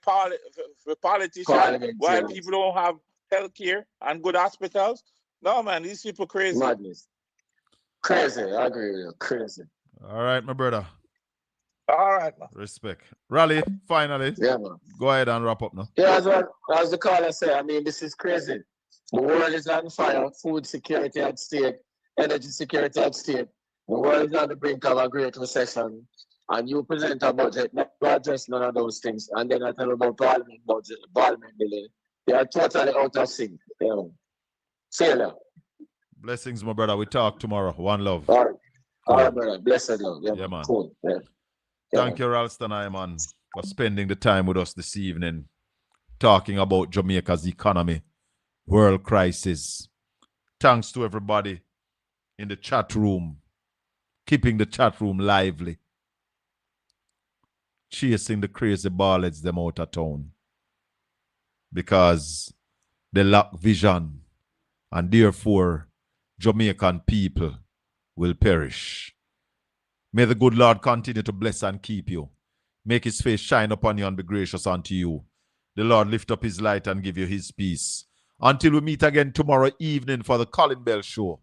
politicians while people don't have health care and good hospitals. No, man, these people crazy. Madness. Crazy. I agree with you. Crazy. All right, my brother. All right, man. Respect. Raleigh, finally. Yeah, man. Go ahead and wrap up now. Yeah, as the caller said, I mean, this is crazy. The world is on fire. Food security at stake. Energy security at stake. The world is on the brink of a great recession. And you present a budget, not address none of those things. And then I tell you about parliament budget, parliament billing. They are totally out of sync. Yeah. See you later. Blessings, my brother. We talk tomorrow. One love. All right. All right, brother. Blessed love. Yeah, man. Cool. Yeah. Thank you, Ralston Iman, for spending the time with us this evening, talking about Jamaica's economy, world crisis. Thanks to everybody in the chat room, keeping the chat room lively, chasing the crazy ballets them out of town because they lack vision and therefore Jamaican people will perish. May the good Lord continue to bless and keep you. Make his face shine upon you and be gracious unto you. The Lord lift up his light and give you his peace. Until we meet again tomorrow evening for the Colin Bell Show.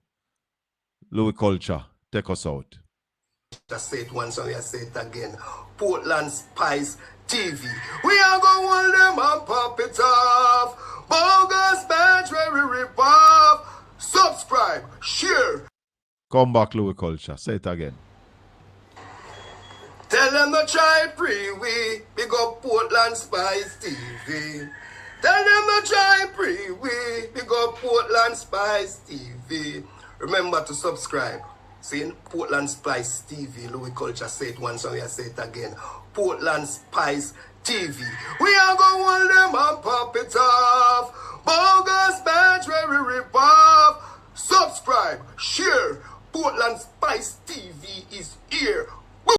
Louis Culture, take us out. I say it once and I say it again. Portland Spice TV. We are going to hold them and pop it off. Bogus badge where we rip off. Subscribe, share. Come back, Louis Culture. Say it again. Tell them to try pre-wee. Big up Portland Spice TV. Tell them to try pre-wee. Big up Portland Spice TV. Remember to subscribe. See, Portland Spice TV. Louis Culture say it once, so I say it again. Portland Spice TV. We are going to hold them and pop it off. Bogus badge where we rip off. Subscribe, share. Portland